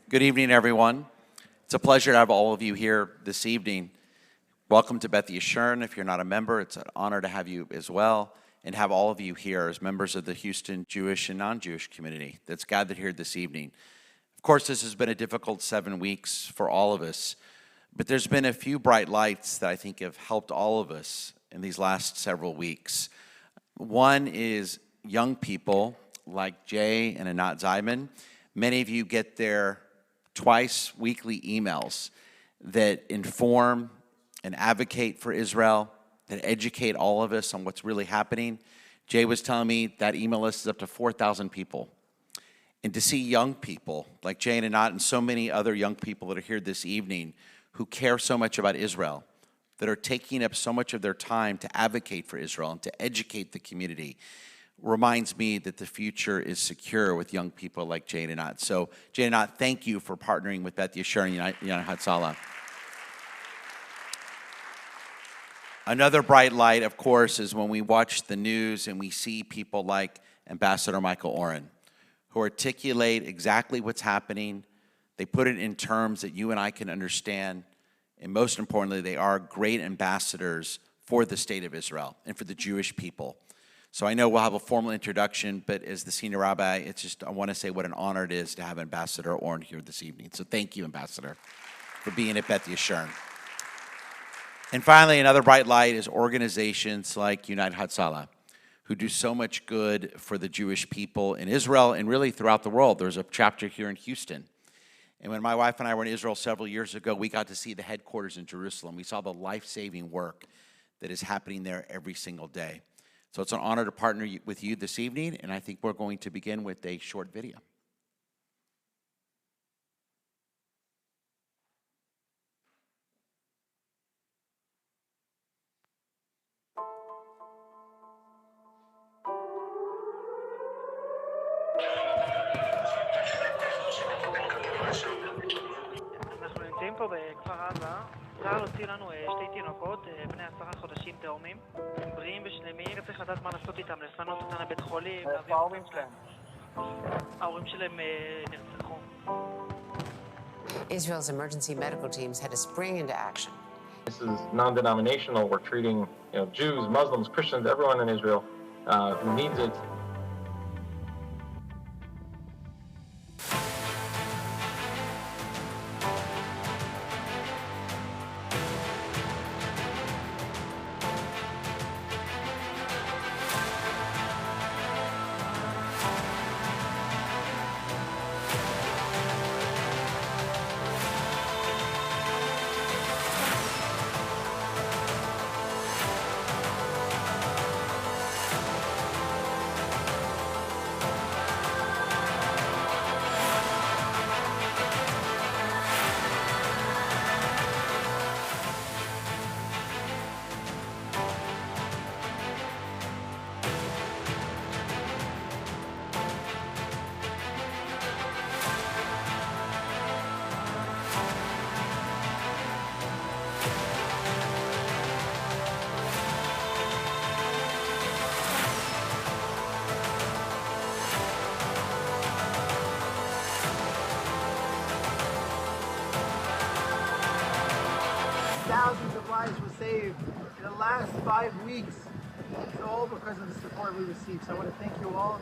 Good evening, everyone. It's a pleasure to have all of you here this evening. Welcome to Beth Yeshurun. If you're not a member, it's an honor to have you as well, and have all of you here as members of the Houston Jewish and non-Jewish community that's gathered here this evening. Of course, this has been a difficult 7 weeks for all of us, but there's been a few bright lights that I think have helped all of us in these last several weeks. One is young people like Jay and Anat Zayman. Many of you get their twice weekly emails that inform and advocate for Israel, that educate all of us on what's really happening. Jay was telling me that email list is up to 4,000 people. And to see young people like Jay and Anat and so many other young people that are here this evening who care so much about Israel, that are taking up so much of their time to advocate for Israel and to educate the community, reminds me that the future is secure with young people like Jay and Anat. So, Jay and Anat, thank you for partnering with Beth Yeshurun and United Hatzalah. Another bright light, of course, is when we watch the news and we see people like Ambassador Michael Oren, who articulate exactly what's happening. They put it in terms that you and I can understand. And most importantly, they are great ambassadors for the state of Israel and for the Jewish people. So I know we'll have a formal introduction, but as the senior rabbi, I want to say what an honor it is to have Ambassador Oren here this evening. So thank you, Ambassador, for being at Beth Yeshurun. And finally, another bright light is organizations like United Hatzalah, who do so much good for the Jewish people in Israel and really throughout the world. There's a chapter here in Houston. And when my wife and I were in Israel several years ago, we got to see the headquarters in Jerusalem. We saw the life-saving work that is happening there every single day. So it's an honor to partner with you this evening, and I think we're going to begin with a short video. אנחנו נמצאים פה בכפר עזה. צה"ל הוציא לנו שתי תינוקות, בני 10 חודשים תאומים. הם בריאים ושלמים, צריך לדעת מה לעשות איתם, לפנות אותם לבית חולים. איפה ההורים שלהם? ההורים שלהם נרצחו. Israel's emergency medical teams had to spring into action. This is non-denominational. We're treating Jews, Muslims, Christians, everyone in Israel who needs it. Thousands of lives were saved in the last 5 weeks. It's all because of the support we received. So I want to thank you all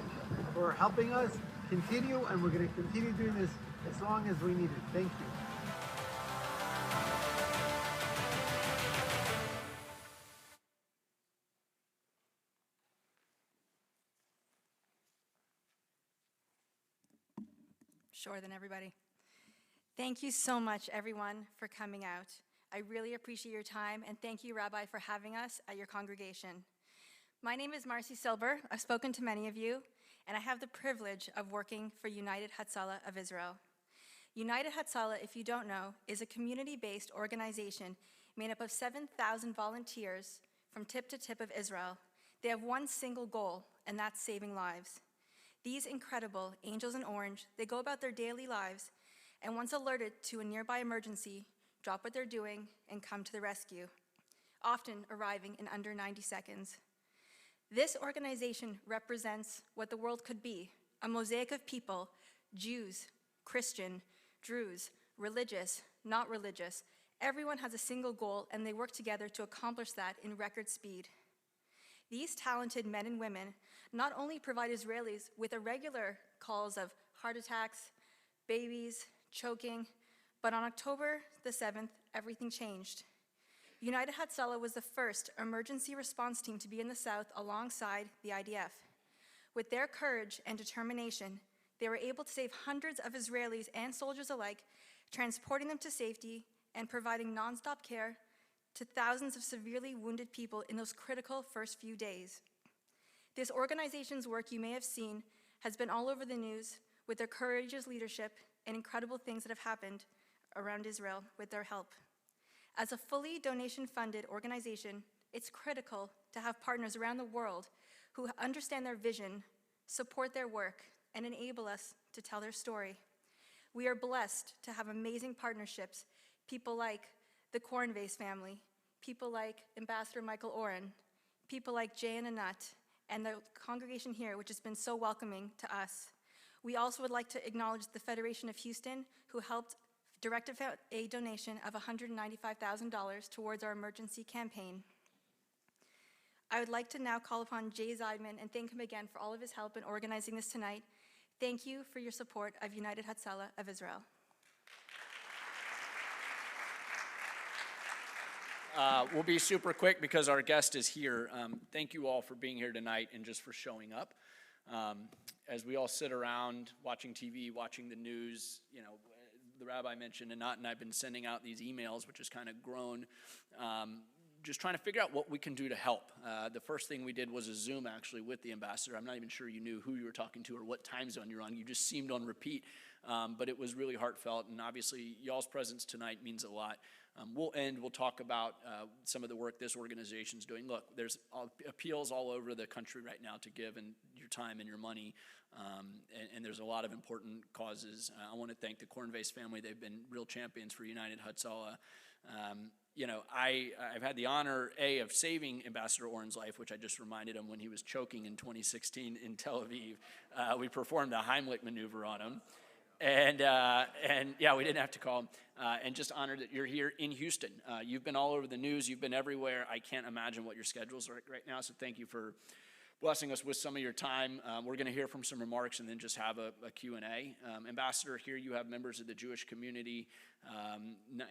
for helping us continue, and we're going to continue doing this as long as we need it. Thank you. Sure, then everybody. Thank you so much, everyone, for coming out. I really appreciate your time, and thank you, Rabbi, for having us at your congregation. My name is Marcy Silber. I've spoken to many of you, and I have the privilege of working for United Hatzalah of Israel. United Hatzalah, if you don't know, is a community-based organization made up of 7,000 volunteers from tip to tip of Israel. They have one single goal, and that's saving lives. These incredible angels in orange, they go about their daily lives, and once alerted to a nearby emergency, drop what they're doing and come to the rescue, often arriving in under 90 seconds. This organization represents what the world could be, a mosaic of people, Jews, Christian, Druze, religious, not religious. Everyone has a single goal, and they work together to accomplish that in record speed. These talented men and women not only provide Israelis with irregular calls of heart attacks, babies, choking, but on October the 7th, everything changed. United Hatzalah was the first emergency response team to be in the South alongside the IDF. With their courage and determination, they were able to save hundreds of Israelis and soldiers alike, transporting them to safety and providing nonstop care to thousands of severely wounded people in those critical first few days. This organization's work, you may have seen, has been all over the news with their courageous leadership and incredible things that have happened around Israel with their help. As a fully donation-funded organization, it's critical to have partners around the world who understand their vision, support their work, and enable us to tell their story. We are blessed to have amazing partnerships, people like the Kornvase family, people like Ambassador Michael Oren, people like Jay and Anat, and the congregation here, which has been so welcoming to us. We also would like to acknowledge the Federation of Houston, who helped direct a donation of $195,000 towards our emergency campaign. I would like to now call upon Jay Zeidman and thank him again for all of his help in organizing this tonight. Thank you for your support of United Hatzalah of Israel. We'll be super quick because our guest is here. Thank you all for being here tonight and just for showing up. As we all sit around watching TV, watching the news, you know, the rabbi mentioned, Anat and I have been sending out these emails, which has kind of grown, just trying to figure out what we can do to help. The first thing we did was a Zoom, actually, with the ambassador. I'm not even sure you knew who you were talking to or what time zone you're on. You just seemed on repeat, but it was really heartfelt, and obviously, y'all's presence tonight means a lot. We'll talk about some of the work this organization's doing. Look, there's appeals all over the country right now to give and your time and your money, and there's a lot of important causes. I want to thank the Kornvase family. They've been real champions for United Hatzalah. You know, I've had the honor, of saving Ambassador Oren's life, which I just reminded him when he was choking in 2016 in Tel Aviv. We performed a Heimlich maneuver on him. And yeah, we didn't have to call him. And just honored that you're here in Houston. You've been all over the news. You've been everywhere. I can't imagine what your schedules are right now, so thank you for blessing us with some of your time. We're going to hear from some remarks and then just have a Q&A. Ambassador, here you have members of the Jewish community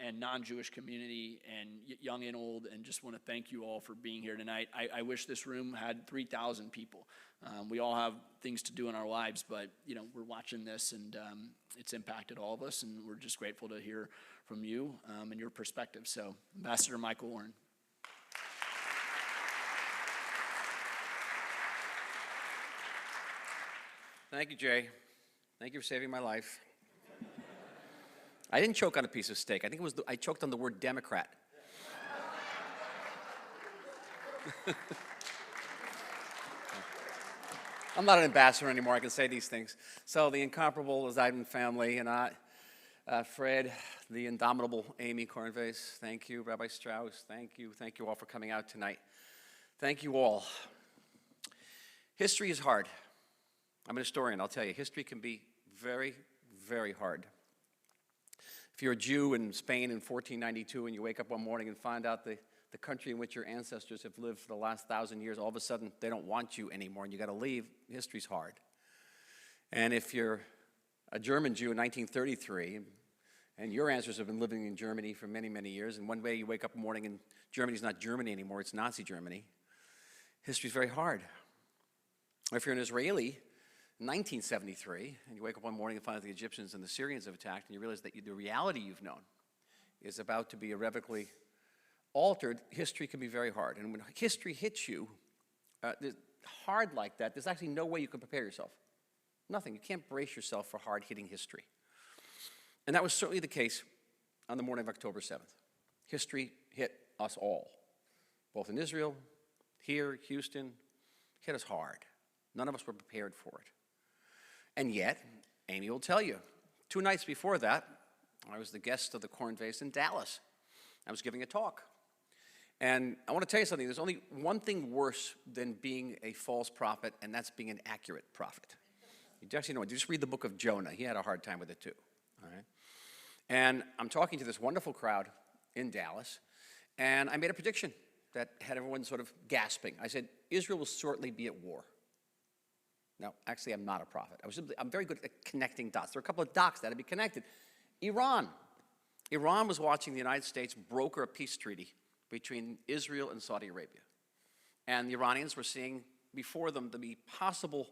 and non-Jewish community and young and old, and just want to thank you all for being here tonight. I wish this room had 3,000 people. We all have things to do in our lives, but you know, we're watching this and it's impacted all of us, and we're just grateful to hear from you and your perspective. So, Ambassador Michael Oren. Thank you, Jay. Thank you for saving my life. I didn't choke on a piece of steak. I think I choked on the word Democrat. I'm not an ambassador anymore. I can say these things. So the incomparable Zeidman family, and Fred, the indomitable Amy Kornvase. Thank you, Rabbi Strauss. Thank you. Thank you all for coming out tonight. Thank you all. History is hard. I'm an historian, I'll tell you. History can be very, very hard. If you're a Jew in Spain in 1492 and you wake up one morning and find out the country in which your ancestors have lived for the last 1,000 years, all of a sudden they don't want you anymore and you got to leave, history's hard. And if you're a German Jew in 1933 and your ancestors have been living in Germany for many, many years, and one day you wake up in the morning and Germany's not Germany anymore, it's Nazi Germany, history's very hard. Or if you're an Israeli, 1973, and you wake up one morning and find out the Egyptians and the Syrians have attacked, and you realize that the reality you've known is about to be irrevocably altered, history can be very hard. And when history hits you hard like that, there's actually no way you can prepare yourself. Nothing. You can't brace yourself for hard-hitting history. And that was certainly the case on the morning of October 7th. History hit us all, both in Israel, here, Houston, hit us hard. None of us were prepared for it. And yet, Amy will tell you, 2 nights before that, I was the guest of the Kornvase in Dallas. I was giving a talk. And I want to tell you something. There's only one thing worse than being a false prophet, and that's being an accurate prophet. You actually know it. Just read the book of Jonah. He had a hard time with it too. All right? And I'm talking to this wonderful crowd in Dallas, and I made a prediction that had everyone sort of gasping. I said, Israel will shortly be at war. Now, actually, I'm not a prophet. I'm very good at connecting dots. There are a couple of dots that had to be connected. Iran. Iran was watching the United States broker a peace treaty between Israel and Saudi Arabia. And the Iranians were seeing before them the possible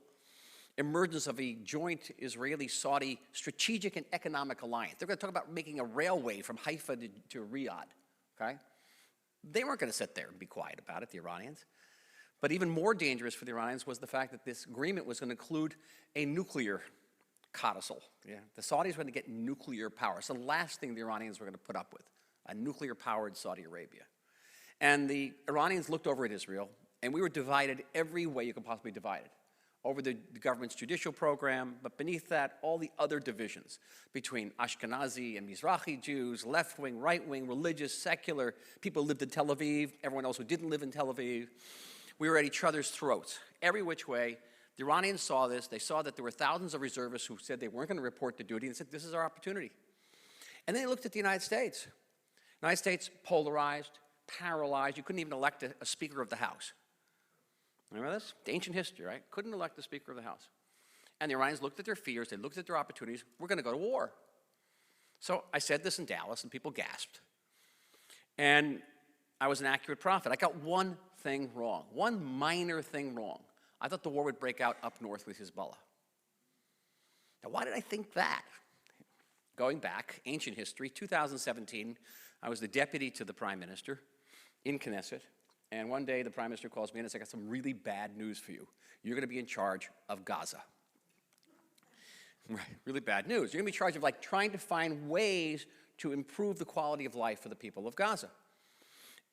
emergence of a joint Israeli-Saudi strategic and economic alliance. They're going to talk about making a railway from Haifa to Riyadh, okay? They weren't going to sit there and be quiet about it, the Iranians. But even more dangerous for the Iranians was the fact that this agreement was going to include a nuclear codicil. Yeah? The Saudis were going to get nuclear power. It's the last thing the Iranians were going to put up with, a nuclear-powered Saudi Arabia. And the Iranians looked over at Israel, and we were divided every way you could possibly divide it. Over the government's judicial program, but beneath that, all the other divisions between Ashkenazi and Mizrahi Jews, left-wing, right-wing, religious, secular, people who lived in Tel Aviv, everyone else who didn't live in Tel Aviv. We were at each other's throats, every which way. The Iranians saw this. They saw that there were thousands of reservists who said they weren't going to report to duty and said, this is our opportunity. And then they looked at the United States. The United States polarized, paralyzed. You couldn't even elect a Speaker of the House. Remember this? It's ancient history, right? Couldn't elect the Speaker of the House. And the Iranians looked at their fears, they looked at their opportunities. We're going to go to war. So I said this in Dallas, and people gasped. And I was an accurate prophet. I got one thing wrong, one minor thing wrong. I thought the war would break out up north with Hezbollah. Now, why did I think that? Going back, ancient history, 2017, I was the deputy to the prime minister in Knesset. And one day, the prime minister calls me in and says, I got some really bad news for you. You're going to be in charge of Gaza. Right, really bad news. You're going to be in charge of trying to find ways to improve the quality of life for the people of Gaza.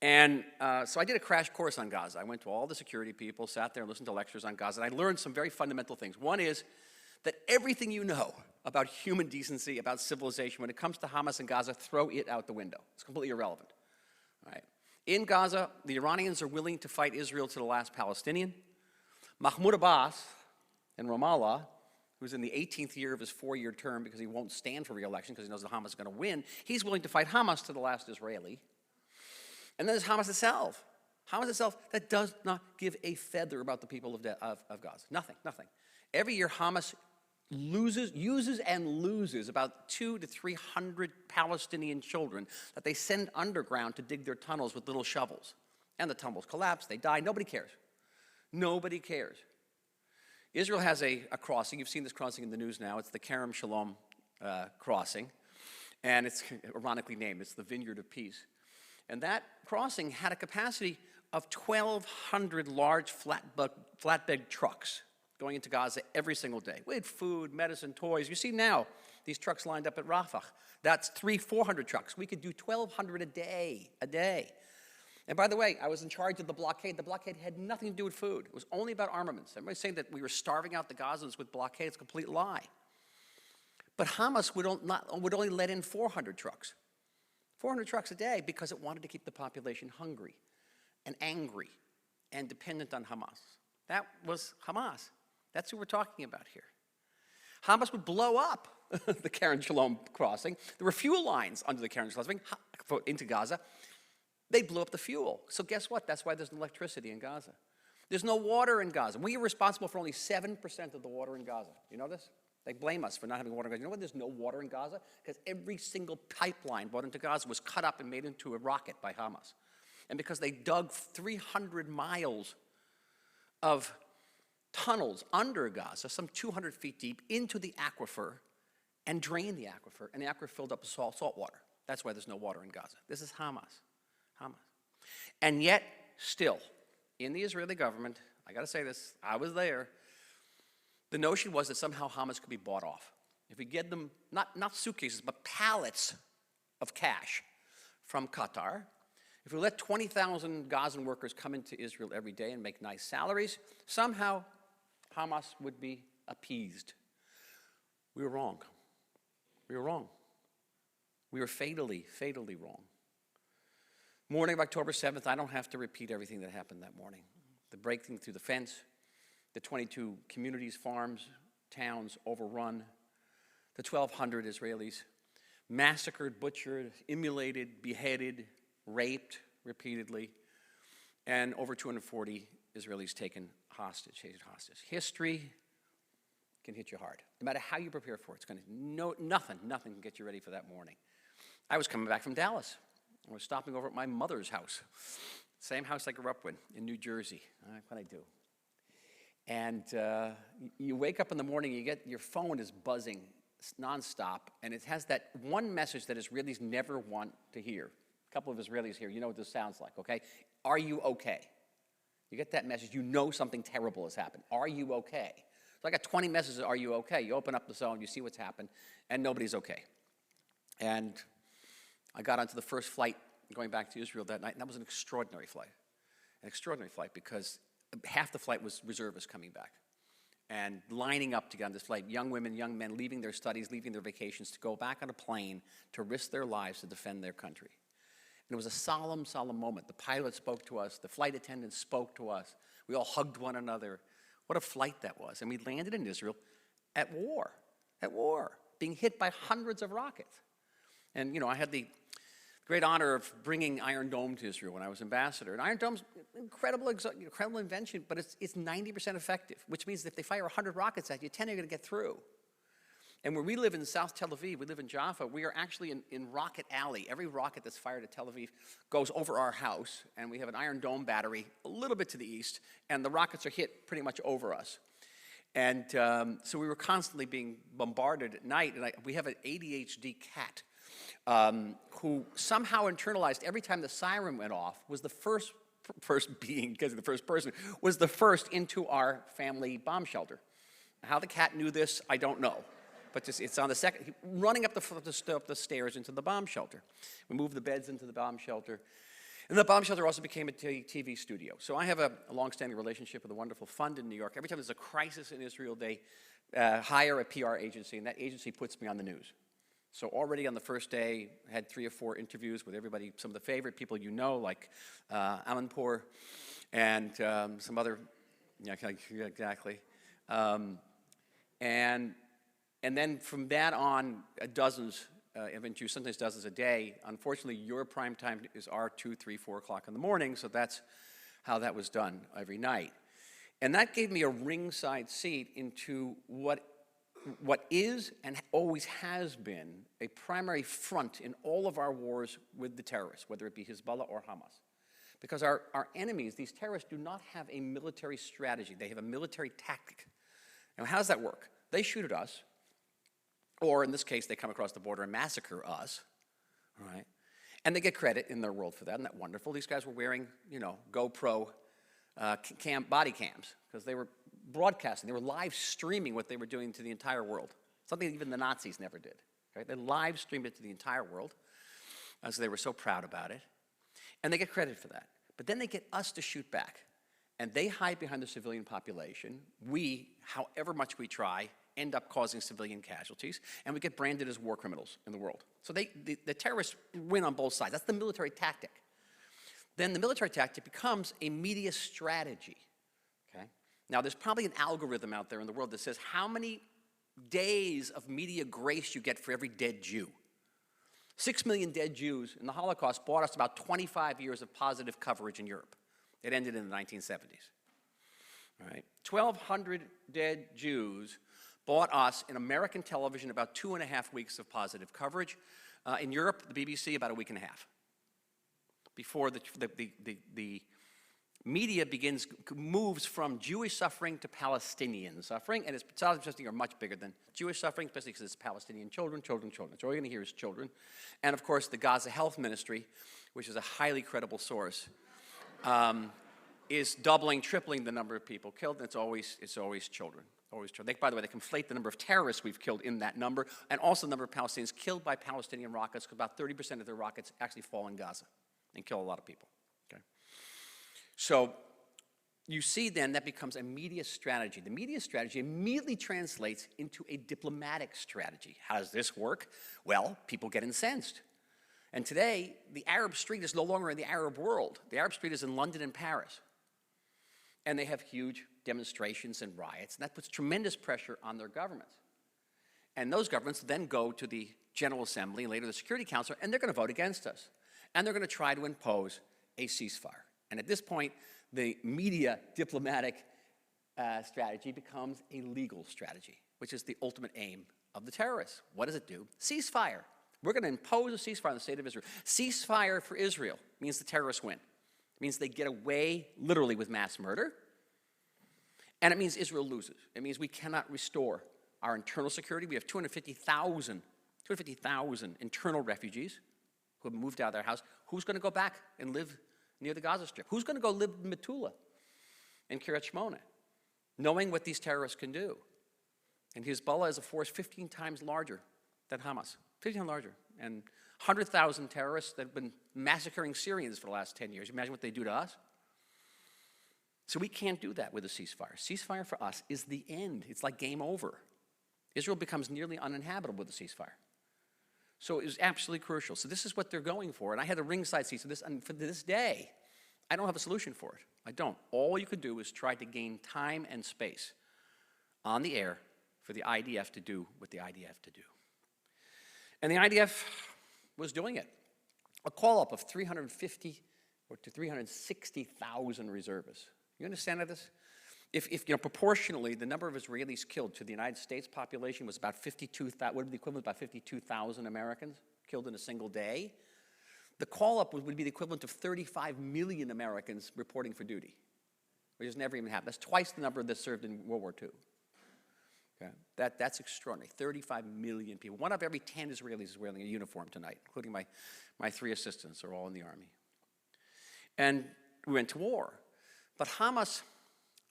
And so I did a crash course on Gaza. I went to all the security people, sat there and listened to lectures on Gaza, and I learned some very fundamental things. One is that everything you know about human decency, about civilization, when it comes to Hamas and Gaza, throw it out the window. It's completely irrelevant. All right. In Gaza, the Iranians are willing to fight Israel to the last Palestinian. Mahmoud Abbas in Ramallah, who's in the 18th year of his 4-year term because he won't stand for re-election because he knows that Hamas is going to win, he's willing to fight Hamas to the last Israeli. And then there's Hamas itself. Hamas itself that does not give a feather about the people of Gaza. Nothing, nothing. Every year Hamas uses and loses about 200 to 300 Palestinian children that they send underground to dig their tunnels with little shovels. And the tunnels collapse, they die, nobody cares. Nobody cares. Israel has a crossing. You've seen this crossing in the news now. It's the Kerem Shalom crossing. And it's ironically named. It's the Vineyard of Peace. And that crossing had a capacity of 1,200 large flatbed trucks going into Gaza every single day. We had food, medicine, toys. You see now these trucks lined up at Rafah. That's 400 trucks. We could do 1,200 a day. And by the way, I was in charge of the blockade. The blockade had nothing to do with food. It was only about armaments. Everybody's saying that we were starving out the Gazans with blockade. It's a complete lie. But Hamas would only let in 400 trucks. 400 trucks a day because it wanted to keep the population hungry and angry and dependent on Hamas. That was Hamas. That's who we're talking about here. Hamas would blow up the Kerem Shalom crossing. There were fuel lines under the Kerem Shalom crossing into Gaza. They blew up the fuel. So guess what? That's why there's no electricity in Gaza. There's no water in Gaza. We are responsible for only 7% of the water in Gaza. You know this? They blame us for not having water in Gaza. You know why there's no water in Gaza? Because every single pipeline brought into Gaza was cut up and made into a rocket by Hamas. And because they dug 300 miles of tunnels under Gaza, some 200 feet deep, into the aquifer and drained the aquifer. And the aquifer filled up with salt water. That's why there's no water in Gaza. This is Hamas. And yet, still, in the Israeli government, I got to say this, I was there, the notion was that somehow Hamas could be bought off. If we get them, not suitcases, but pallets of cash from Qatar, if we let 20,000 Gazan workers come into Israel every day and make nice salaries, somehow Hamas would be appeased. We were wrong. We were wrong. We were fatally wrong. Morning of October 7th, I don't have to repeat everything that happened that morning. The breaking through the fence, the 22 communities, farms, towns overrun, the 1,200 Israelis massacred, butchered, immolated, beheaded, raped repeatedly, and over 240 Israelis taken hostage. History can hit you hard. No matter how you prepare for it, nothing can get you ready for that morning. I was coming back from Dallas. I was stopping over at my mother's house, same house I grew up with in New Jersey. What I do. And you wake up in the morning, your phone is buzzing nonstop, and it has that one message that Israelis never want to hear. A couple of Israelis here, you know what this sounds like, okay? Are you okay? You get that message, you know something terrible has happened. Are you okay? So I got 20 messages, are you okay? You open up the phone, you see what's happened, and nobody's okay. And I got onto the first flight going back to Israel that night, and that was an extraordinary flight. An extraordinary flight because half the flight was reservists coming back and lining up to get on this flight. Young women, young men leaving their studies, leaving their vacations to go back on a plane to risk their lives to defend their country. And it was a solemn, solemn moment. The pilot spoke to us. The flight attendants spoke to us. We all hugged one another. What a flight that was. And we landed in Israel at war, being hit by hundreds of rockets. And, you know, I had the great honor of bringing Iron Dome to Israel when I was ambassador. And Iron Dome's incredible invention, but it's 90% effective, which means that if they fire 100 rockets at you, 10 are going to get through. And where we live in South Tel Aviv, we live in Jaffa, we are actually in Rocket Alley. Every rocket that's fired at Tel Aviv goes over our house, and we have an Iron Dome battery a little bit to the east, and the rockets are hit pretty much over us. And so we were constantly being bombarded at night, and we have an ADHD cat who somehow internalized every time the siren went off was the first person was the first into our family bomb shelter. How the cat knew this, I don't know. But it's on the second, running up the stairs into the bomb shelter. We moved the beds into the bomb shelter. And the bomb shelter also became a TV studio. So I have a long-standing relationship with a wonderful fund in New York. Every time there's a crisis in Israel, they hire a PR agency, and that agency puts me on the news. So already on the first day, I had 3 or 4 interviews with everybody, some of the favorite people you know, like Amanpour and some other, yeah, exactly. And then from that on, dozens of interviews, sometimes dozens a day. Unfortunately, your prime time is our 2, 3, 4 o'clock in the morning, so that's how that was done every night. And that gave me a ringside seat into what is and always has been a primary front in all of our wars with the terrorists, whether it be Hezbollah or Hamas. Because our enemies, these terrorists, do not have a military strategy. They have a military tactic. Now, how does that work? They shoot at us, or in this case, they come across the border and massacre us, right? And they get credit in their world for that. Isn't that wonderful? These guys were wearing, you know, GoPro body cams because they were broadcasting. They were live streaming what they were doing to the entire world, something even the Nazis never did. Right? They live streamed it to the entire world, as they were so proud about it. And they get credit for that. But then they get us to shoot back. And they hide behind the civilian population. We, however much we try, end up causing civilian casualties, and we get branded as war criminals in the world. So the terrorists win on both sides. That's the military tactic. Then the military tactic becomes a media strategy, okay? Now, there's probably an algorithm out there in the world that says how many days of media grace you get for every dead Jew. 6 million dead Jews in the Holocaust bought us about 25 years of positive coverage in Europe. It ended in the 1970s. All right? 1,200 dead Jews bought us in American television about 2.5 weeks of positive coverage. In Europe, the BBC, about a week and a half. Before the media moves from Jewish suffering to Palestinian suffering, and its suffering are much bigger than Jewish suffering, especially because it's Palestinian children. So all you're going to hear is children. And of course, the Gaza Health Ministry, which is a highly credible source, is doubling, tripling the number of people killed, and it's always children. By the way, they conflate the number of terrorists we've killed in that number, and also the number of Palestinians killed by Palestinian rockets, because about 30% of their rockets actually fall in Gaza and kill a lot of people. Okay? So you see then that becomes a media strategy. The media strategy immediately translates into a diplomatic strategy. How does this work? Well, people get incensed. And today, the Arab street is no longer in the Arab world. The Arab street is in London and Paris. And they have huge demonstrations and riots, and that puts tremendous pressure on their governments. And those governments then go to the General Assembly and later the Security Council, and they're going to vote against us. And they're going to try to impose a ceasefire. And at this point, the media diplomatic strategy becomes a legal strategy, which is the ultimate aim of the terrorists. What does it do? Ceasefire. We're going to impose a ceasefire on the state of Israel. Ceasefire for Israel means the terrorists win. It means they get away literally with mass murder. And it means Israel loses. It means we cannot restore our internal security. We have 250,000 internal refugees who have moved out of their house. Who's going to go back and live near the Gaza Strip? Who's going to go live in Metula and Kiryat Shmona, knowing what these terrorists can do? And Hezbollah is a force 15 times larger than Hamas, 15 times larger. And 100,000 terrorists that have been massacring Syrians for the last 10 years. Imagine what they do to us. So we can't do that with a ceasefire. Ceasefire for us is the end. It's like game over. Israel becomes nearly uninhabitable with a ceasefire. So it was absolutely crucial. So this is what they're going for. And I had a ringside seat. So this, and for this day, I don't have a solution for it. I don't. All you could do is try to gain time and space on the air for the IDF to do what the IDF to do. And the IDF was doing it. A call-up of 350 or to 360,000 reservists. You understand this? If proportionally, the number of Israelis killed to the United States population was about 52,000, would be the equivalent of about 52,000 Americans killed in a single day. The call-up would be the equivalent of 35 million Americans reporting for duty, which has never even happened. That's twice the number that served in World War II. Okay? That's extraordinary. 35 million people. 1 of every 10 Israelis is wearing a uniform tonight, including my 3 assistants are all in the army. And we went to war. But Hamas,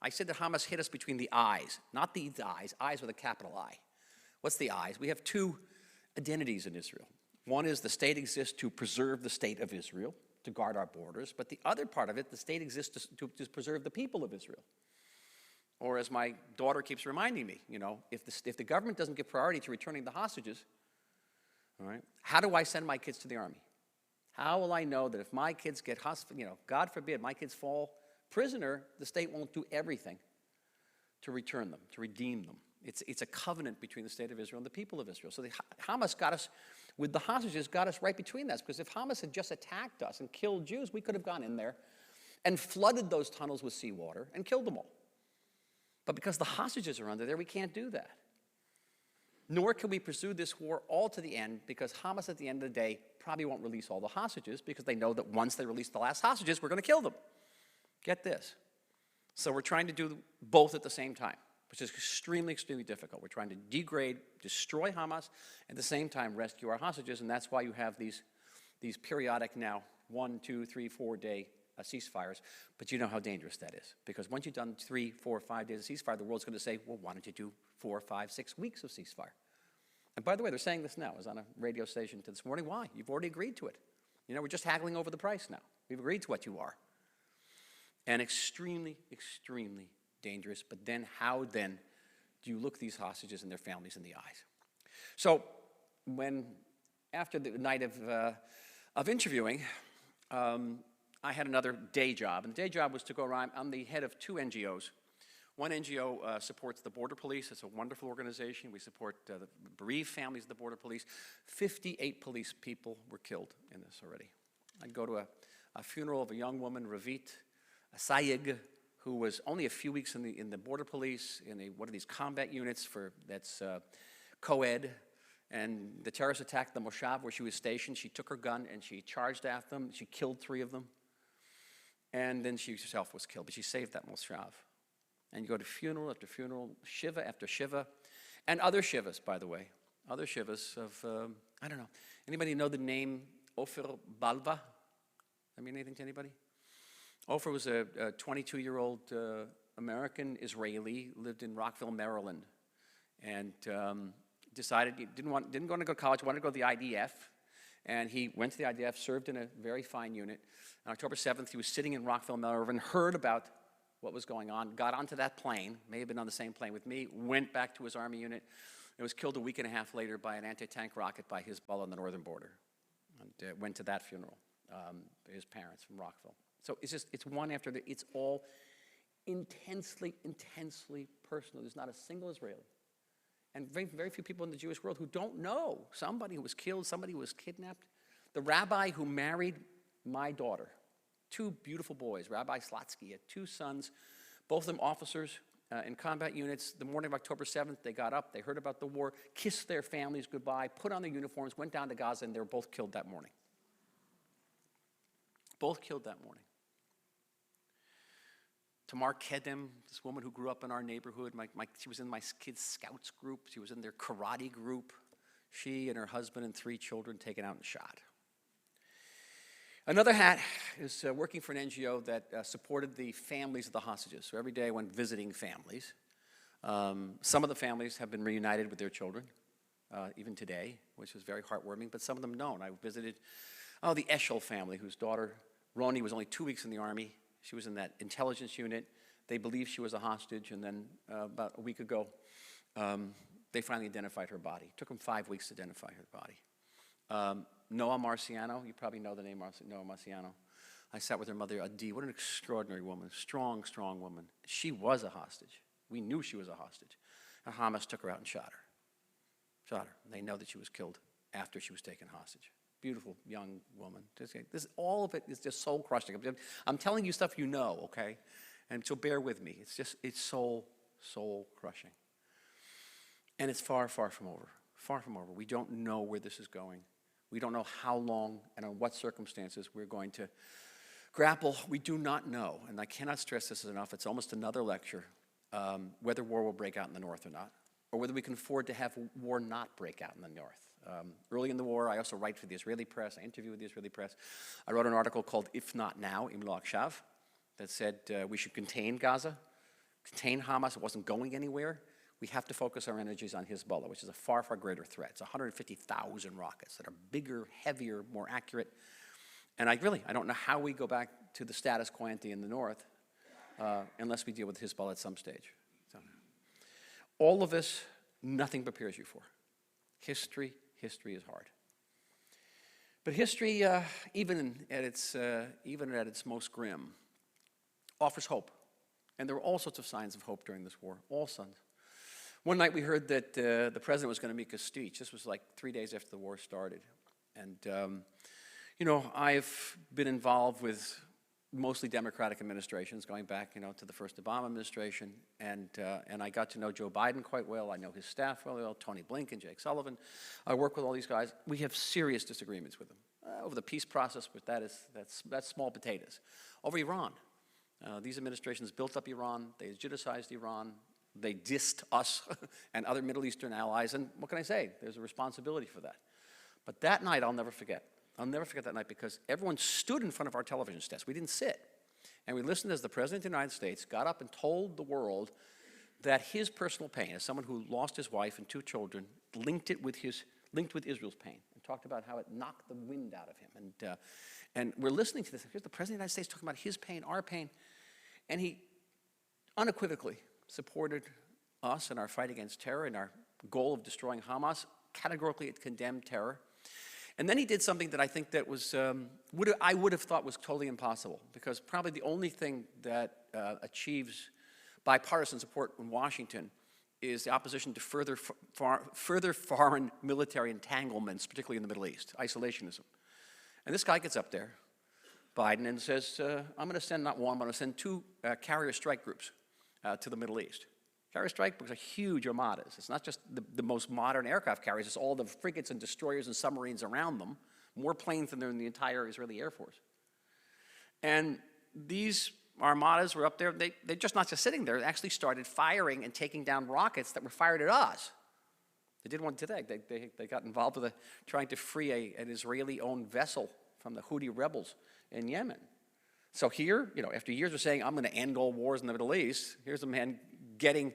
I said that Hamas hit us between the eyes, not the eyes with a capital I. What's the eyes? We have 2 identities in Israel. One is the state exists to preserve the state of Israel, to guard our borders, but the other part of it, the state exists to preserve the people of Israel. Or as my daughter keeps reminding me, if the government doesn't give priority to returning the hostages, all right, how do I send my kids to the army? How will I know that if my kids get, God forbid, my kids fall prisoner, the state won't do everything to return them, to redeem them? It's a covenant between the state of Israel and the people of Israel. So Hamas got us, with the hostages, got us right between that. Because if Hamas had just attacked us and killed Jews, we could have gone in there and flooded those tunnels with seawater and killed them all. But because the hostages are under there, we can't do that. Nor can we pursue this war all to the end, because Hamas at the end of the day probably won't release all the hostages, because they know that once they release the last hostages, we're going to kill them. Get this. So we're trying to do both at the same time, which is extremely, extremely difficult. We're trying to degrade, destroy Hamas, at the same time rescue our hostages, and that's why you have these periodic now 1, 2, 3, 4 day ceasefires. But you know how dangerous that is, because once you've done 3, 4, 5 days of ceasefire, the world's going to say, well, why don't you do 4, 5, 6 weeks of ceasefire? And by the way, they're saying this now. I was on a radio station this morning. Why? You've already agreed to it. We're just haggling over the price now. We've agreed to what you are. And extremely, extremely dangerous. But then how then do you look these hostages and their families in the eyes? So after the night of interviewing, I had another day job. And the day job was to go around. I'm the head of 2 NGOs. One NGO supports the Border Police. It's a wonderful organization. We support the bereaved families of the Border Police. 58 police people were killed in this already. I'd go to a funeral of a young woman, Ravit Sayig, who was only a few weeks in the Border Police, in one of these combat units that's co-ed. And the terrorists attacked the moshav where she was stationed. She took her gun and she charged after them. She killed 3 of them. And then she herself was killed, but she saved that moshav. And you go to funeral after funeral, shiva after shiva, and other shivas, by the way. Other shivas of, I don't know. Anybody know the name Ofer Balva? I mean anything to anybody? Ofer was a 22-year-old American Israeli, lived in Rockville, Maryland, and decided he didn't want to go to college, wanted to go to the IDF, and he went to the IDF, served in a very fine unit. On October 7th, he was sitting in Rockville, Maryland, heard about what was going on, got onto that plane, may have been on the same plane with me, went back to his army unit, and was killed a week and a half later by an anti-tank rocket by Hezbollah on the northern border. And went to that funeral, his parents from Rockville. So it's one after the, it's all intensely, intensely personal. There's not a single Israeli and very, very few people in the Jewish world who don't know somebody who was killed, somebody who was kidnapped. The rabbi who married my daughter, 2 beautiful boys, Rabbi Slotsky, had 2 sons, both of them officers in combat units. The morning of October 7th, they got up, they heard about the war, kissed their families goodbye, put on their uniforms, went down to Gaza, and they were both killed that morning. Both killed that morning. Tamar Kedem, this woman who grew up in our neighborhood, she was in my kids' scouts group. She was in their karate group. She and her husband and 3 children taken out and shot. Another hat is working for an NGO that supported the families of the hostages. So every day I went visiting families. Some of the families have been reunited with their children, even today, which was very heartwarming, but some of them don't. I visited the Eshel family, whose daughter, Roni, was only 2 weeks in the Army. She was in that intelligence unit. They believed she was a hostage, and then about a week ago, they finally identified her body. It took them 5 weeks to identify her body. Noah Marciano, you probably know the name Noah Marciano. I sat with her mother, Adi. What an extraordinary woman, strong, strong woman. She was a hostage. We knew she was a hostage. And Hamas took her out and shot her. Shot her. They know that she was killed after she was taken hostage. Beautiful young woman. All of it is just soul crushing. I'm telling you stuff you know, okay? And so bear with me. It's soul crushing. And it's far, far from over. Far from over. We don't know where this is going. We don't know how long and on what circumstances we're going to grapple. We do not know. And I cannot stress this enough. It's almost another lecture, whether war will break out in the north or not, or whether we can afford to have war not break out in the north. Early in the war, I also write for the Israeli press. I interview with the Israeli press. I wrote an article called If Not Now, Im Lo Akshav, that said we should contain Gaza, contain Hamas. It wasn't going anywhere. We have to focus our energies on Hezbollah, which is a far, far greater threat. It's 150,000 rockets that are bigger, heavier, more accurate. And I don't know how we go back to the status quo ante in the north unless we deal with Hezbollah at some stage. So, all of this, nothing prepares you for. History is hard. But history, even at its most grim, offers hope. And there were all sorts of signs of hope during this war, all signs. One night we heard that the president was going to make a speech. This was like 3 days after the war started. And, I've been involved with mostly Democratic administrations, going back, to the first Obama administration. And I got to know Joe Biden quite well. I know his staff well, Tony Blinken, Jake Sullivan. I work with all these guys. We have serious disagreements with them over the peace process, but that's small potatoes. Over Iran. These administrations built up Iran. They legitimized Iran. They dissed us and other Middle Eastern allies, and what can I say? There's a responsibility for that. But that night, I'll never forget. I'll never forget that night because everyone stood in front of our television sets. We didn't sit. And we listened as the President of the United States got up and told the world that his personal pain, as someone who lost his wife and 2 children, linked with Israel's pain, and talked about how it knocked the wind out of him. And we're listening to this. Here's the President of the United States talking about his pain, our pain, and he unequivocally supported us in our fight against terror and our goal of destroying Hamas. Categorically, it condemned terror. And then he did something that I think that was, I would have thought was totally impossible, because probably the only thing that achieves bipartisan support in Washington is the opposition to further foreign military entanglements, particularly in the Middle East, isolationism. And this guy gets up there, Biden, and says, I'm going to send not one, I'm going to send 2 carrier strike groups to the Middle East. Carrier strike groups are huge armadas. It's not just the most modern aircraft carriers, it's all the frigates and destroyers and submarines around them, more planes than there in the entire Israeli Air Force. And these armadas were up there, they're just not just sitting there, they actually started firing and taking down rockets that were fired at us. They did one today. They got involved with trying to free an Israeli-owned vessel from the Houthi rebels in Yemen. So here, after years of saying, I'm going to end all wars in the Middle East, here's a man getting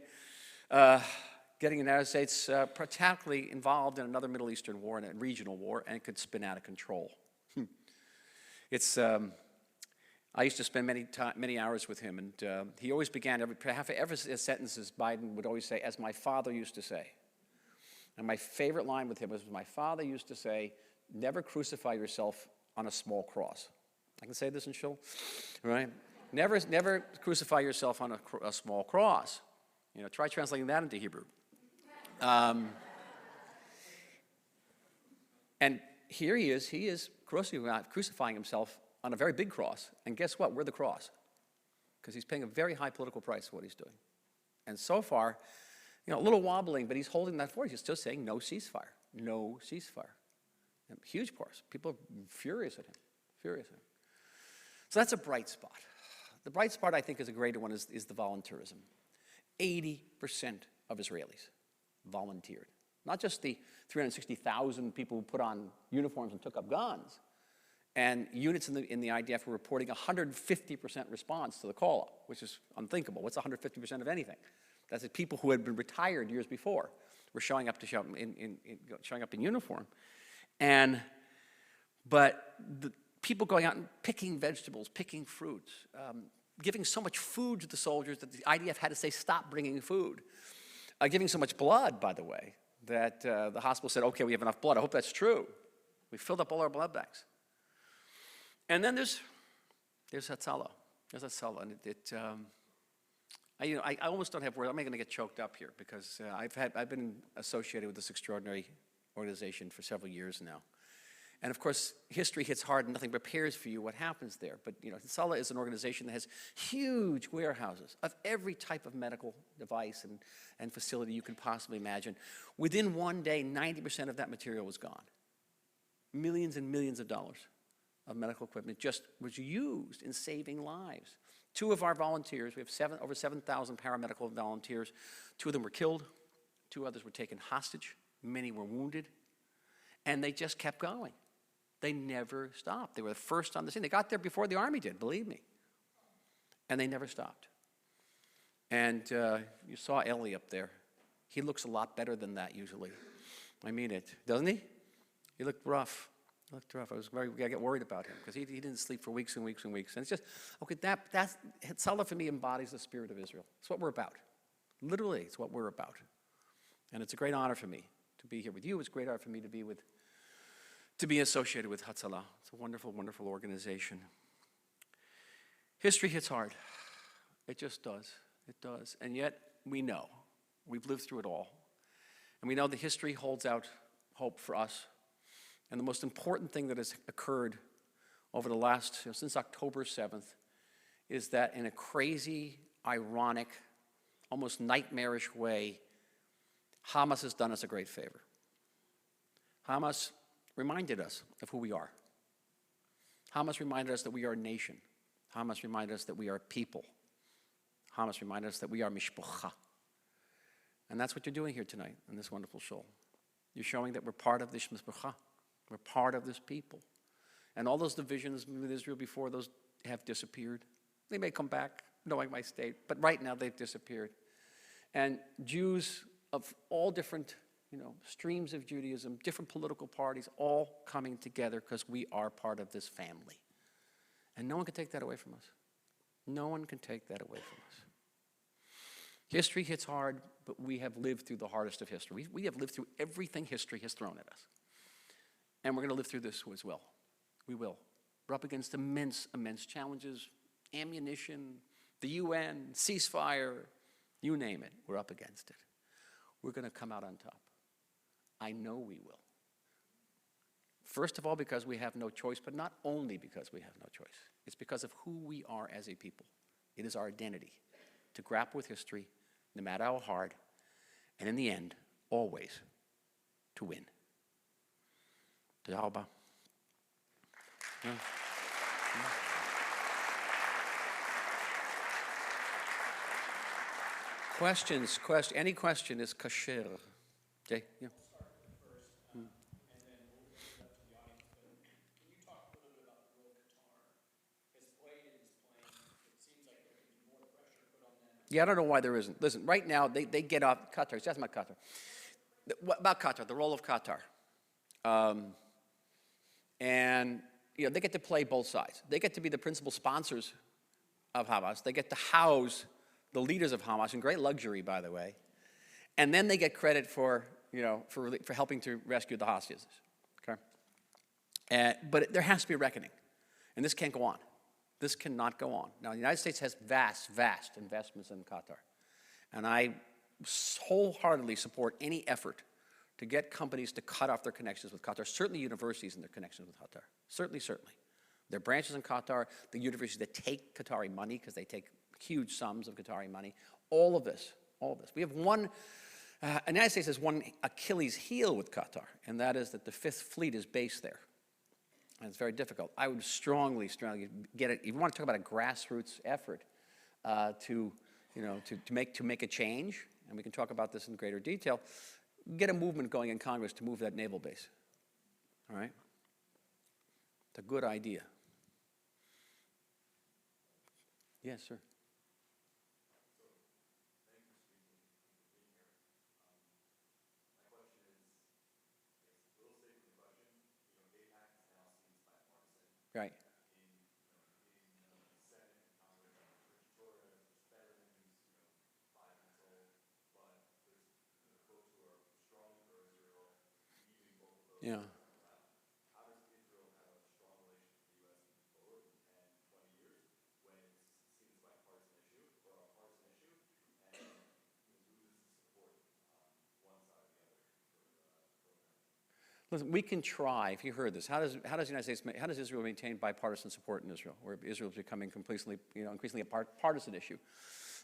the United States practically involved in another Middle Eastern war and a regional war, and it could spin out of control. I used to spend many hours with him, and he always began every sentences. Biden would always say, "As my father used to say." And my favorite line with him was, "My father used to say, never crucify yourself on a small cross." I can say this in shul, right? Never crucify yourself on a small cross. Try translating that into Hebrew. And here he is crucifying himself on a very big cross. And guess what? We're the cross. Because he's paying a very high political price for what he's doing. And so far, a little wobbling, but he's holding that forward. He's still saying no ceasefire, no ceasefire. And huge force. People are furious at him, furious at him. So that's a bright spot. The bright spot, I think, is a greater one, is the volunteerism. 80% of Israelis volunteered. Not just the 360,000 people who put on uniforms and took up guns. And units in the IDF were reporting 150% response to the call-up, which is unthinkable. What's 150% of anything? That's the people who had been retired years before were showing up in uniform. But the people going out and picking vegetables, picking fruits, giving so much food to the soldiers that the IDF had to say, stop bringing food. Giving so much blood, by the way, that the hospital said, okay, we have enough blood. I hope that's true. We filled up all our blood banks. And then there's Hatzalah. There's Hatzalah, and I almost don't have words. I'm going to get choked up here because I've been associated with this extraordinary organization for several years now. And of course, history hits hard and nothing prepares for you what happens there. But Hatzalah is an organization that has huge warehouses of every type of medical device and facility you can possibly imagine. Within one day, 90% of that material was gone. Millions and millions of dollars of medical equipment just was used in saving lives. 2 of our volunteers, we have over 7,000 paramedical volunteers. 2 of them were killed. 2 others were taken hostage. Many were wounded. And they just kept going. They never stopped. They were the first on the scene. They got there before the army did, believe me. And they never stopped. And you saw Ellie up there. He looks a lot better than that usually. I mean it, doesn't he? He looked rough. He looked rough. I get worried about him because he didn't sleep for weeks and weeks and weeks. And it's just, okay, that's Hatzalah for me embodies the spirit of Israel. It's what we're about. Literally, it's what we're about. And it's a great honor for me to be here with you. It's a great honor for me to be associated with Hatzalah. It's a wonderful, wonderful organization. History hits hard. It just does. It does. And yet, we know. We've lived through it all. And we know that history holds out hope for us. And the most important thing that has occurred over the last, since October 7th, is that in a crazy, ironic, almost nightmarish way, Hamas has done us a great favor. Hamas reminded us of who we are. Hamas reminded us that we are a nation. Hamas reminded us that we are a people. Hamas reminded us that we are mishpocha. And that's what you're doing here tonight in this wonderful show. You're showing that we're part of this mishpocha. We're part of this people. And all those divisions with Israel before, those have disappeared. They may come back, knowing my state, but right now they've disappeared. And Jews of all different streams of Judaism, different political parties, all coming together because we are part of this family. And no one can take that away from us. No one can take that away from us. History hits hard, but we have lived through the hardest of history. We have lived through everything history has thrown at us. And we're going to live through this as well. We will. We're up against immense, immense challenges, ammunition, the UN, ceasefire, you name it, we're up against it. We're going to come out on top. I know we will. First of all, because we have no choice, but not only because we have no choice. It's because of who we are as a people. It is our identity to grapple with history, no matter how hard, and in the end, always to win. Toda rabba. Questions? Any question is kasher. Okay? Yeah. Yeah, I don't know why there isn't. Listen, right now, they get off Qatar. It's just about Qatar. About Qatar, the role of Qatar. And they get to play both sides. They get to be the principal sponsors of Hamas. They get to house the leaders of Hamas in great luxury, by the way. And then they get credit for helping to rescue the hostages. Okay? But there has to be a reckoning. And this can't go on. This cannot go on. Now, the United States has vast, vast investments in Qatar. And I wholeheartedly support any effort to get companies to cut off their connections with Qatar, certainly universities and their connections with Qatar. Certainly, certainly. There are branches in Qatar, the universities that take Qatari money because they take huge sums of Qatari money. All of this, all of this. We have one, the United States has one Achilles heel with Qatar, and that is that the Fifth Fleet is based there. And it's very difficult. I would strongly get it. If you want to talk about a grassroots effort to make a change, and we can talk about this in greater detail, get a movement going in Congress to move that naval base. All right? It's a good idea. Yes, sir. Right. Yeah. Listen, we can try, if you heard this, how does Israel maintain bipartisan support in Israel, where Israel is becoming increasingly a partisan issue?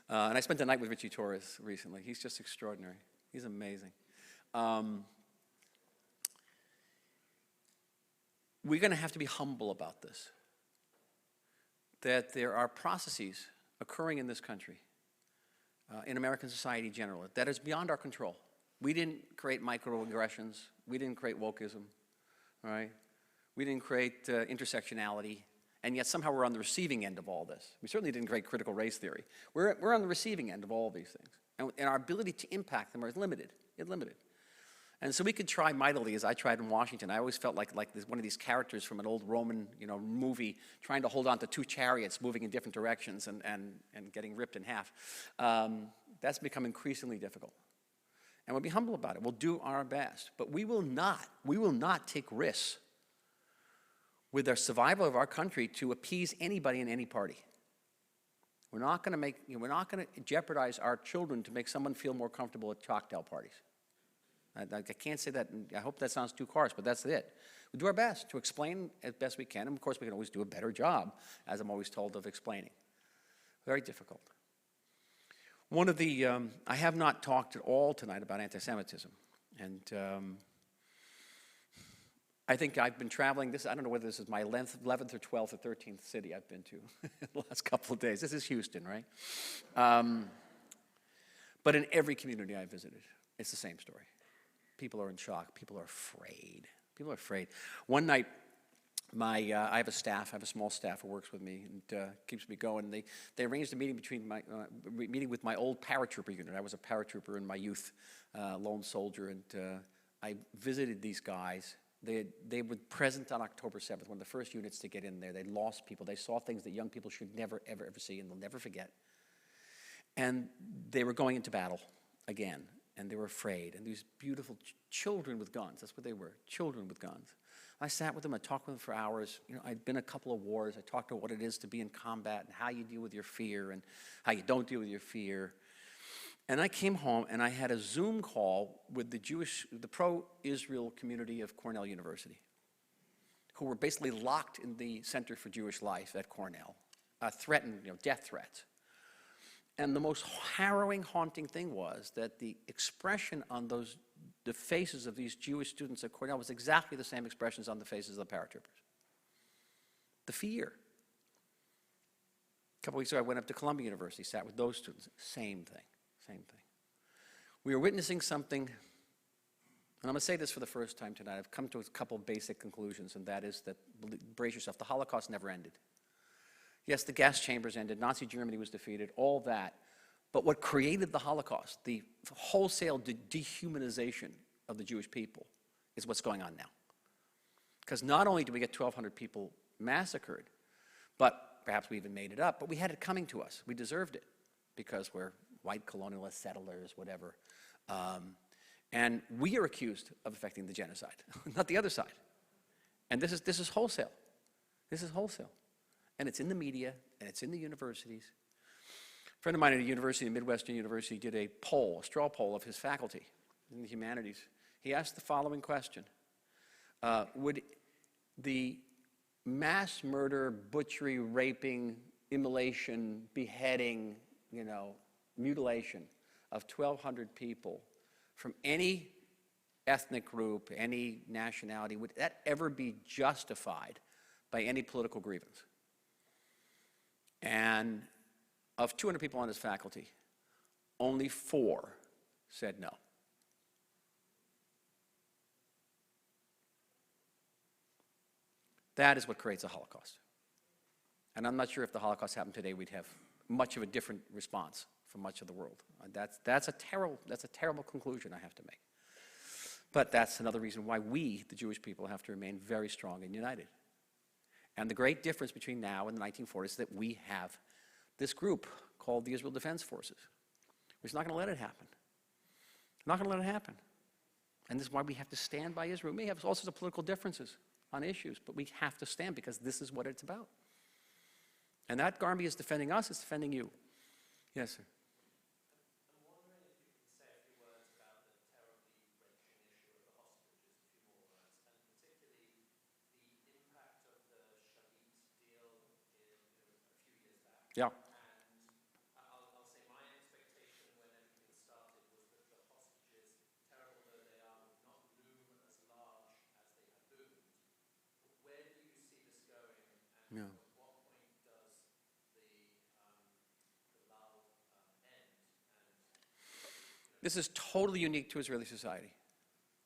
And I spent the night with Richie Torres recently. He's just extraordinary. He's amazing. We're going to have to be humble about this, that there are processes occurring in this country, in American society generally, that is beyond our control. We didn't create microaggressions. We didn't create wokeism, all right? We didn't create intersectionality, and yet somehow we're on the receiving end of all this. We certainly didn't create critical race theory. We're on the receiving end of all of these things, and our ability to impact them is limited. It's limited. And so we could try mightily, as I tried in Washington. I always felt like one of these characters from an old Roman, movie, trying to hold on to two chariots moving in different directions and getting ripped in half. That's become increasingly difficult. And we'll be humble about it. We'll do our best. But we will not take risks with the survival of our country to appease anybody in any party. We're not going to jeopardize our children to make someone feel more comfortable at cocktail parties. I can't say that, and I hope that sounds too harsh, but that's it. We do our best to explain as best we can, and of course we can always do a better job, as I'm always told, of explaining. Very difficult. One of the, I have not talked at all tonight about anti-Semitism, and I think I've been traveling, I don't know whether this is my 11th or 12th or 13th city I've been to the last couple of days. This is Houston, right? But in every community I visited, it's the same story. People are in shock. People are afraid. People are afraid. One night, I have a small staff who works with me and keeps me going. They arranged a meeting meeting with my old paratrooper unit. I was a paratrooper in my youth, lone soldier, and I visited these guys. They were present on October 7th, one of the first units to get in there. They lost people. They saw things that young people should never, ever, ever see, and they'll never forget. And they were going into battle again. And they were afraid, and these beautiful children with guns, that's what they were, children with guns. I sat with them, I talked with them for hours. I'd been in a couple of wars, I talked about what it is to be in combat and how you deal with your fear and how you don't deal with your fear. And I came home and I had a Zoom call with the pro-Israel community of Cornell University, who were basically locked in the Center for Jewish Life at Cornell, threatened, death threats. And the most harrowing, haunting thing was that the expression on the faces of these Jewish students at Cornell was exactly the same expressions on the faces of the paratroopers. The fear. A couple weeks ago, I went up to Columbia University, sat with those students. Same thing, same thing. We are witnessing something, and I'm going to say this for the first time tonight. I've come to a couple basic conclusions, and that is that, brace yourself, the Holocaust never ended. Yes, the gas chambers ended, Nazi Germany was defeated, all that. But what created the Holocaust, the wholesale dehumanization of the Jewish people, is what's going on now. Because not only did we get 1,200 people massacred, but perhaps we even made it up, but we had it coming to us. We deserved it because we're white colonialist settlers, whatever. And we are accused of effecting the genocide, not the other side. And this is wholesale. This is wholesale. And it's in the media, and it's in the universities. friend of mine at a university, a Midwestern university, did a poll, a straw poll of his faculty in the humanities. He asked the following question. Would the mass murder, butchery, raping, immolation, beheading, mutilation of 1,200 people from any ethnic group, any nationality, would that ever be justified by any political grievance? And of 200 people on his faculty, only 4 said no. That is what creates a Holocaust. And I'm not sure if the Holocaust happened today, we'd have much of a different response from much of the world. That's a terrible conclusion I have to make. But that's another reason why we, the Jewish people, have to remain very strong and united. And the great difference between now and the 1940s is that we have this group called the Israel Defense Forces. We're just not going to let it happen. We're not going to let it happen. And this is why we have to stand by Israel. We may have all sorts of political differences on issues, but we have to stand because this is what it's about. And that army is defending us, it's defending you. Yes, sir. Yeah. I'll say my expectation when everything started was that the hostages, terrible though they are, would not loom as large as they have loomed. Where do you see this going, and Yeah. at what point does the lull end? This is totally unique to Israeli society.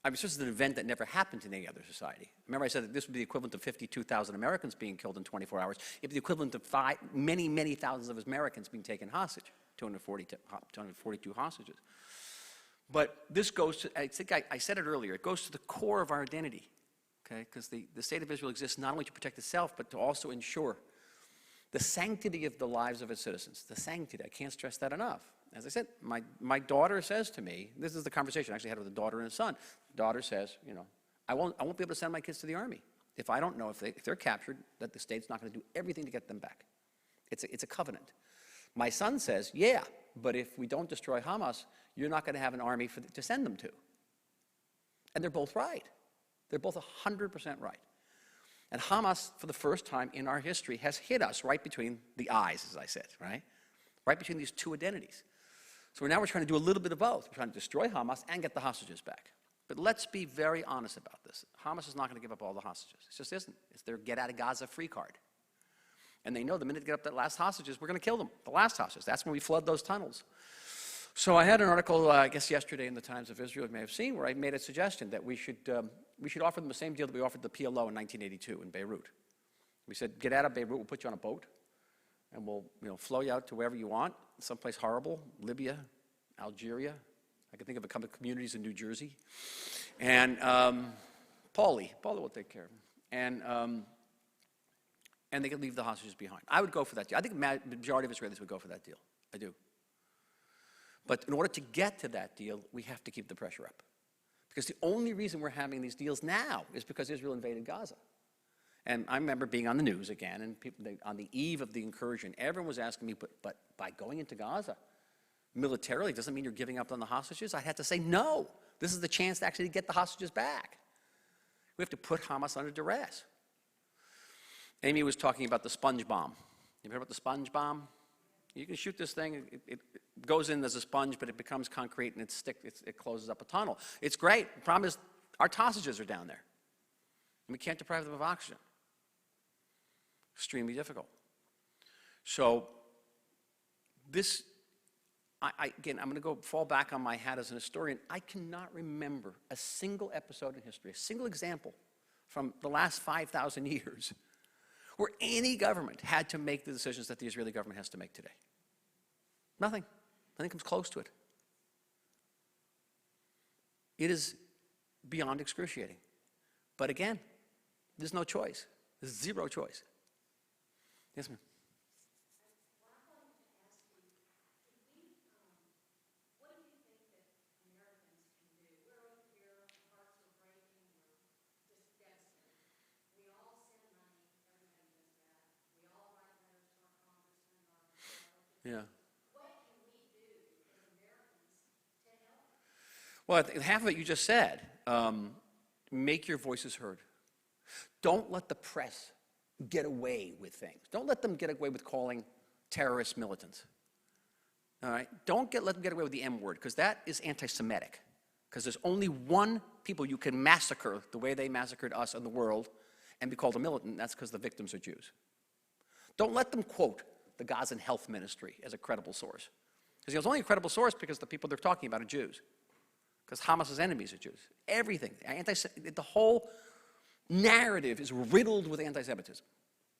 I mean, this is an event that never happened in any other society. Remember I said that this would be the equivalent of 52,000 Americans being killed in 24 hours. It would be the equivalent of many, many thousands of Americans being taken hostage, 242 hostages. But this goes to, I think I said it earlier, it goes to the core of our identity, okay? Because the state of Israel exists not only to protect itself, but to also ensure the sanctity of the lives of its citizens. The sanctity, I can't stress that enough. As I said, my daughter says to me, this is the conversation I actually had with a daughter and a son. The daughter says, I won't be able to send my kids to the army if I don't know if they're captured, that the state's not going to do everything to get them back. It's a covenant. My son says, yeah, but if we don't destroy Hamas, you're not going to have an army to send them to. And they're both right. They're both 100% right. And Hamas, for the first time in our history, has hit us right between the eyes, as I said, right? Right between these two identities. So now we're trying to do a little bit of both. We're trying to destroy Hamas and get the hostages back. But let's be very honest about this. Hamas is not going to give up all the hostages. It just isn't. It's their get out of Gaza free card. And they know the minute they get up that last hostages, we're going to kill them, the last hostages. That's when we flood those tunnels. So I had an article, I guess yesterday in the Times of Israel, you may have seen, where I made a suggestion that we should offer them the same deal that we offered the PLO in 1982 in Beirut. We said, get out of Beirut, we'll put you on a boat, and we'll flow you out to wherever you want, someplace horrible, Libya, Algeria. I can think of a couple of communities in New Jersey. And Paulie will take care of them. And they could leave the hostages behind. I would go for that deal. I think the majority of Israelis would go for that deal. I do. But in order to get to that deal, we have to keep the pressure up. Because the only reason we're having these deals now is because Israel invaded Gaza. And I remember being on the news again, and on the eve of the incursion, everyone was asking me, but by going into Gaza militarily, doesn't mean you're giving up on the hostages? I had to say, no. This is the chance to actually get the hostages back. We have to put Hamas under duress. Amy was talking about the sponge bomb. You heard about the sponge bomb? You can shoot this thing, it goes in as a sponge, but it becomes concrete and it closes up a tunnel. It's great. The problem is our hostages are down there. And we can't deprive them of oxygen. Extremely difficult. So this, again, I'm going to fall back on my hat as an historian. I cannot remember a single episode in history, a single example from the last 5,000 years where any government had to make the decisions that the Israeli government has to make today. Nothing. Nothing comes close to it. It is beyond excruciating. But again, there's no choice. There's zero choice. Yes, ma'am. Yeah. Well, half of it you just said. Make your voices heard. Don't let the press get away with things. Don't let them get away with calling terrorists militants. All right? Let them get away with the M word, because that is anti-Semitic. Because there's only one people you can massacre the way they massacred us and the world and be called a militant, that's because the victims are Jews. Don't let them quote the Gazan Health Ministry as a credible source. Because it's only a credible source because the people they're talking about are Jews. Because Hamas's enemies are Jews. Everything, the whole narrative is riddled with anti-Semitism.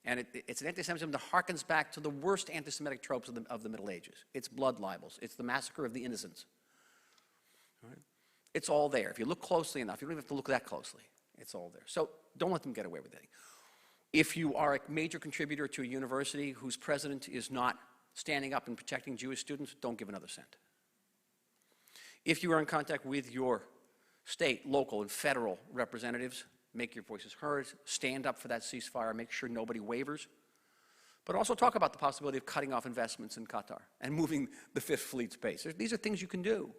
And it's an anti-Semitism that harkens back to the worst anti-Semitic tropes of the Middle Ages. It's blood libels. It's the massacre of the innocents. All right? It's all there. If you look closely enough, you don't even have to look that closely. It's all there. So don't let them get away with it. If you are a major contributor to a university whose president is not standing up and protecting Jewish students, don't give another cent. If you are in contact with your state, local, and federal representatives, make your voices heard, stand up for that ceasefire, make sure nobody wavers, but also talk about the possibility of cutting off investments in Qatar and moving the Fifth Fleet's base. These are things you can do.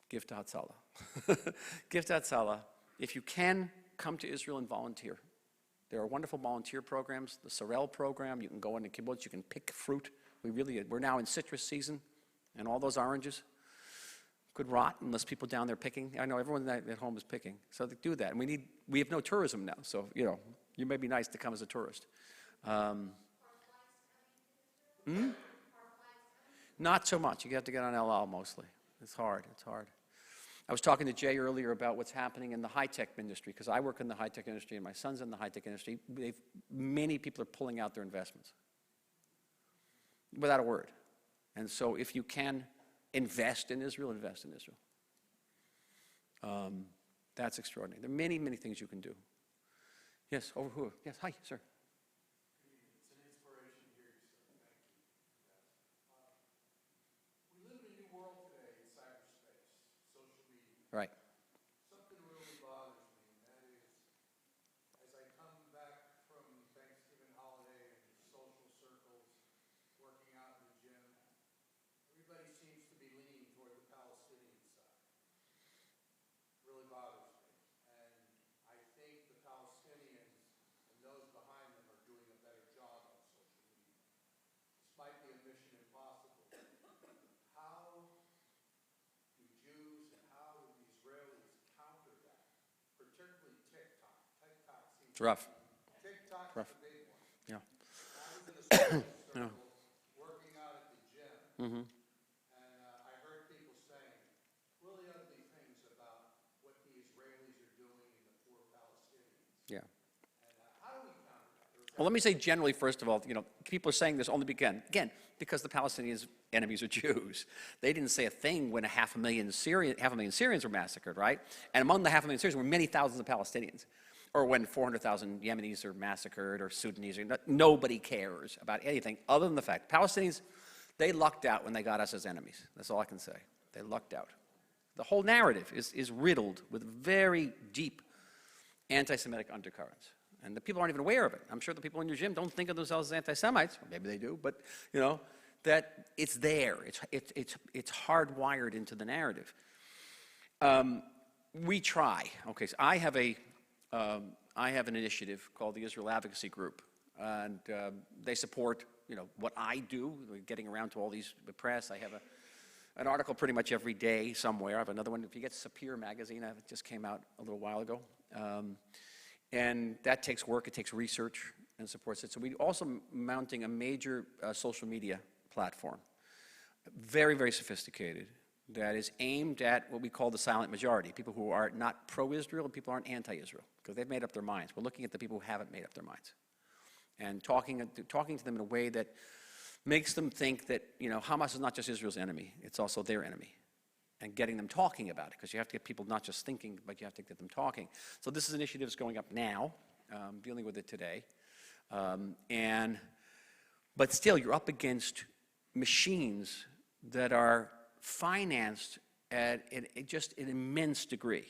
Give to Hatzalah. Give to Hatzalah. If you can, come to Israel and volunteer. There are wonderful volunteer programs, the Sorel program, you can go into kibbutz, you can pick fruit. We're now in citrus season, and all those oranges could rot unless people down there picking. I know everyone at home is picking, so they do that. And we have no tourism now, so you may be nice to come as a tourist. Not so much. You have to get on El Al mostly. It's hard. I was talking to Jay earlier about what's happening in the high-tech industry, because I work in the high-tech industry and my son's in the high-tech industry. Many people are pulling out their investments without a word. And so if you can invest in Israel, invest in Israel. That's extraordinary. There are many, many things you can do. Yes, over who? Yes, hi, sir. It's an inspiration to hear you, sir. Thank you. We live in a new world today in cyberspace, social media. Right. Something really bothers me, and that is, as I come back from Thanksgiving holiday and social circles, working out in the gym, everybody seems to be leaning toward the Palestinian side. It really bothers me. And I think the Palestinians and those behind them are doing a better job on social media. This might be a mission impossible. How do Jews and how do the Israelis counter that? Particularly TikTok. TikTok seems It's rough. TikTok Rough. is a big one. Yeah. I was in a social circle working out at the gym, Mm-hmm. and I heard people saying really ugly things about what the Israelis are doing and the poor Palestinians. Yeah. And how do we counter that? Or is Well, let me say generally, first of all, people are saying this only again, because the Palestinians' enemies are Jews. They didn't say a thing when 500,000 Syrians were massacred, right? And among the 500,000 Syrians were many thousands of Palestinians. Or when 400,000 Yemenis are massacred or Sudanese. Nobody cares about anything other than the fact Palestinians, they lucked out when they got us as enemies. That's all I can say. They lucked out. The whole narrative is riddled with very deep anti-Semitic undercurrents. And the people aren't even aware of it. I'm sure the people in your gym don't think of themselves as anti-Semites. Well, maybe they do, but that it's there. It's hardwired into the narrative. We try. Okay, so I have an initiative called the Israel Advocacy Group, and they support what I do, getting around to all these press. I have an article pretty much every day somewhere. I have another one. If you get Sapir magazine, it just came out a little while ago. And that takes work, it takes research and supports it. So we're also mounting a major social media platform, very, very sophisticated, that is aimed at what we call the silent majority, people who are not pro-Israel and people who aren't anti-Israel, because they've made up their minds. We're looking at the people who haven't made up their minds and talking to them in a way that makes them think that Hamas is not just Israel's enemy, it's also their enemy. And getting them talking about it, because you have to get people not just thinking, but you have to get them talking. So this initiative is going up now, dealing with it today. But still, you're up against machines that are financed at just an immense degree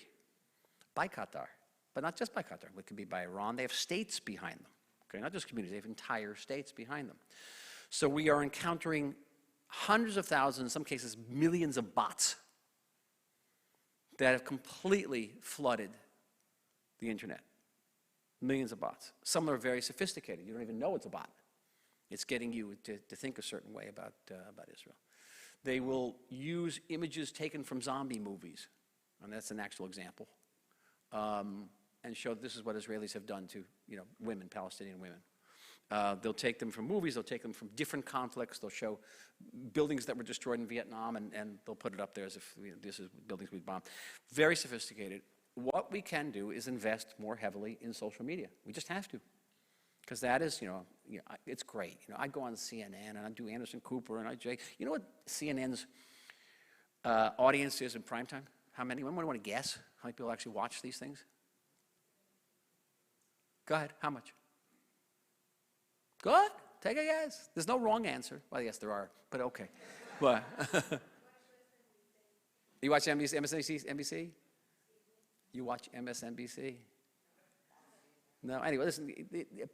by Qatar, but not just by Qatar. It could be by Iran. They have states behind them, okay? Not just communities, they have entire states behind them. So we are encountering hundreds of thousands, in some cases millions of bots that have completely flooded the internet. Millions of bots. Some are very sophisticated. You don't even know it's a bot. It's getting you to think a certain way about Israel. They will use images taken from zombie movies, and that's an actual example, and show this is what Israelis have done to women, Palestinian women. They'll take them from movies, they'll take them from different conflicts, they'll show buildings that were destroyed in Vietnam, and they'll put it up there as if this is buildings we bombed. Very sophisticated. What we can do is invest more heavily in social media. We just have to. Because that is, it's great. I go on CNN and I do Anderson Cooper and you know what CNN's audience is in primetime? How many? Anyone want to guess how many people actually watch these things? Go ahead. How much? Good. Take a guess. There's no wrong answer. Well, yes, there are, but okay. But you watch MSNBC? You watch MSNBC? No. Anyway, listen.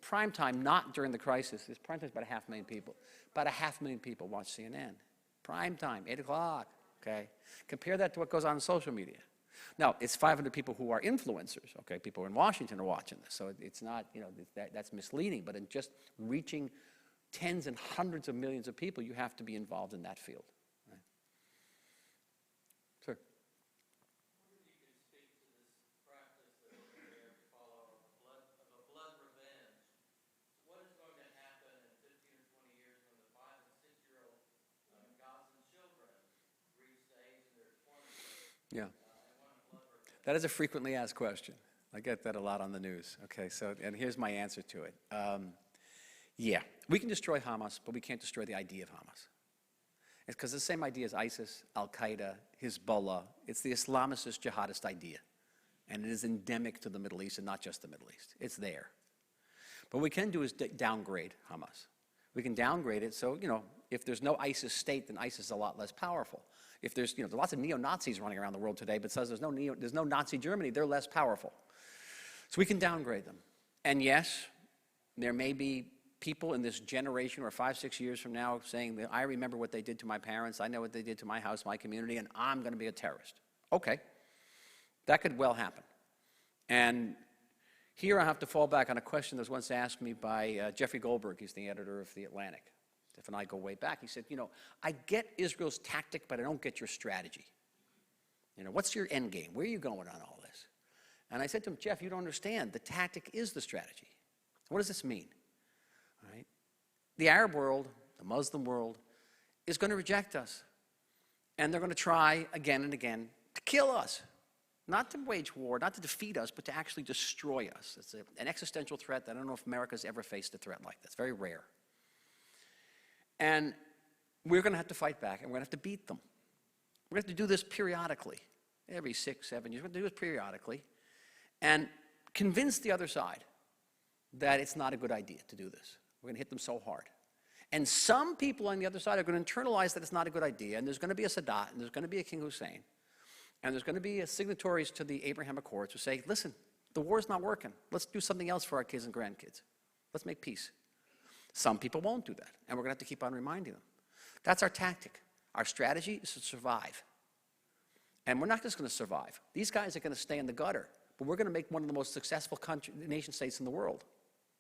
Prime time, not during the crisis. Prime time is about 500,000 people. About 500,000 people watch CNN. Prime time, 8 o'clock. Okay. Compare that to what goes on social media. Now, it's 500 people who are influencers, okay? People in Washington are watching this, so it's not, that's misleading. But in just reaching tens and hundreds of millions of people, you have to be involved in that field. Right? Sir? You can speak to this practice that we follow of a blood revenge. What is going to happen in 15 or 20 years when the 5 and 6-year-old Gazan children reach the age in their 20s? Yeah. That is a frequently asked question. I get that a lot on the news. Okay, so, and here's my answer to it. Yeah, we can destroy Hamas, but we can't destroy the idea of Hamas. It's because it's the same idea as ISIS, Al-Qaeda, Hezbollah. It's the Islamicist jihadist idea. And it is endemic to the Middle East, and not just the Middle East. It's there. But what we can do is downgrade Hamas. We can downgrade it so, if there's no ISIS state, then ISIS is a lot less powerful. If there's, there's lots of neo-Nazis running around the world today, but says there's no Nazi Germany, they're less powerful. So we can downgrade them. And yes, there may be people in this generation or 5, 6 years from now saying that I remember what they did to my parents, I know what they did to my house, my community, and I'm going to be a terrorist. Okay, that could well happen. And here I have to fall back on a question that was once asked me by Jeffrey Goldberg. He's the editor of The Atlantic. Jeff and I go way back. He said, I get Israel's tactic, but I don't get your strategy. What's your end game? Where are you going on all this? And I said to him, Jeff, you don't understand. The tactic is the strategy. What does this mean? All right? The Arab world, the Muslim world, is going to reject us. And they're going to try again and again to kill us. Not to wage war, not to defeat us, but to actually destroy us. It's an existential threat that I don't know if America's ever faced a threat like that. It's very rare. And we're going to have to fight back, and we're going to have to beat them. We're going to have to do this periodically, every 6, 7 years. We're going to do this periodically and convince the other side that it's not a good idea to do this. We're going to hit them so hard. And some people on the other side are going to internalize that it's not a good idea, and there's going to be a Sadat, and there's going to be a King Hussein, and there's going to be signatories to the Abraham Accords who say, listen, the war's not working. Let's do something else for our kids and grandkids. Let's make peace. Some people won't do that, and we're going to have to keep on reminding them. That's our tactic. Our strategy is to survive. And we're not just going to survive. These guys are going to stay in the gutter, but we're going to make one of the most successful nation states in the world.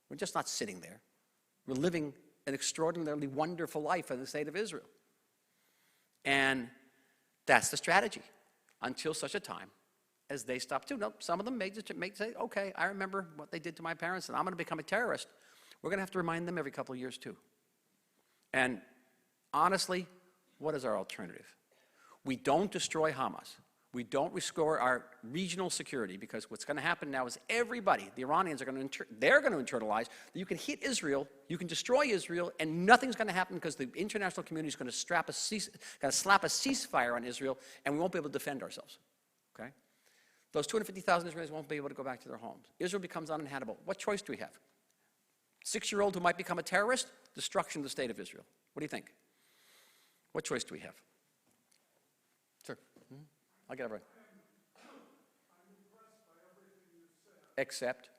We're just not sitting there. We're living an extraordinarily wonderful life in the state of Israel. And that's the strategy until such a time as they stop too. No, some of them may say, okay, I remember what they did to my parents, and I'm going to become a terrorist. We're going to have to remind them every couple of years, too. And honestly, what is our alternative? We don't destroy Hamas. We don't restore our regional security, because what's going to happen now is everybody, the Iranians are going to, they're going to internalize that you can hit Israel, you can destroy Israel, and nothing's going to happen because the international community is going to slap a ceasefire on Israel, and we won't be able to defend ourselves. Okay? Those 250,000 Israelis won't be able to go back to their homes. Israel becomes uninhabitable. What choice do we have? 6-year-old who might become a terrorist? Destruction of the state of Israel. What do you think? What choice do we have? Sir? I'll get it right. I'm impressed by everything you said. Except?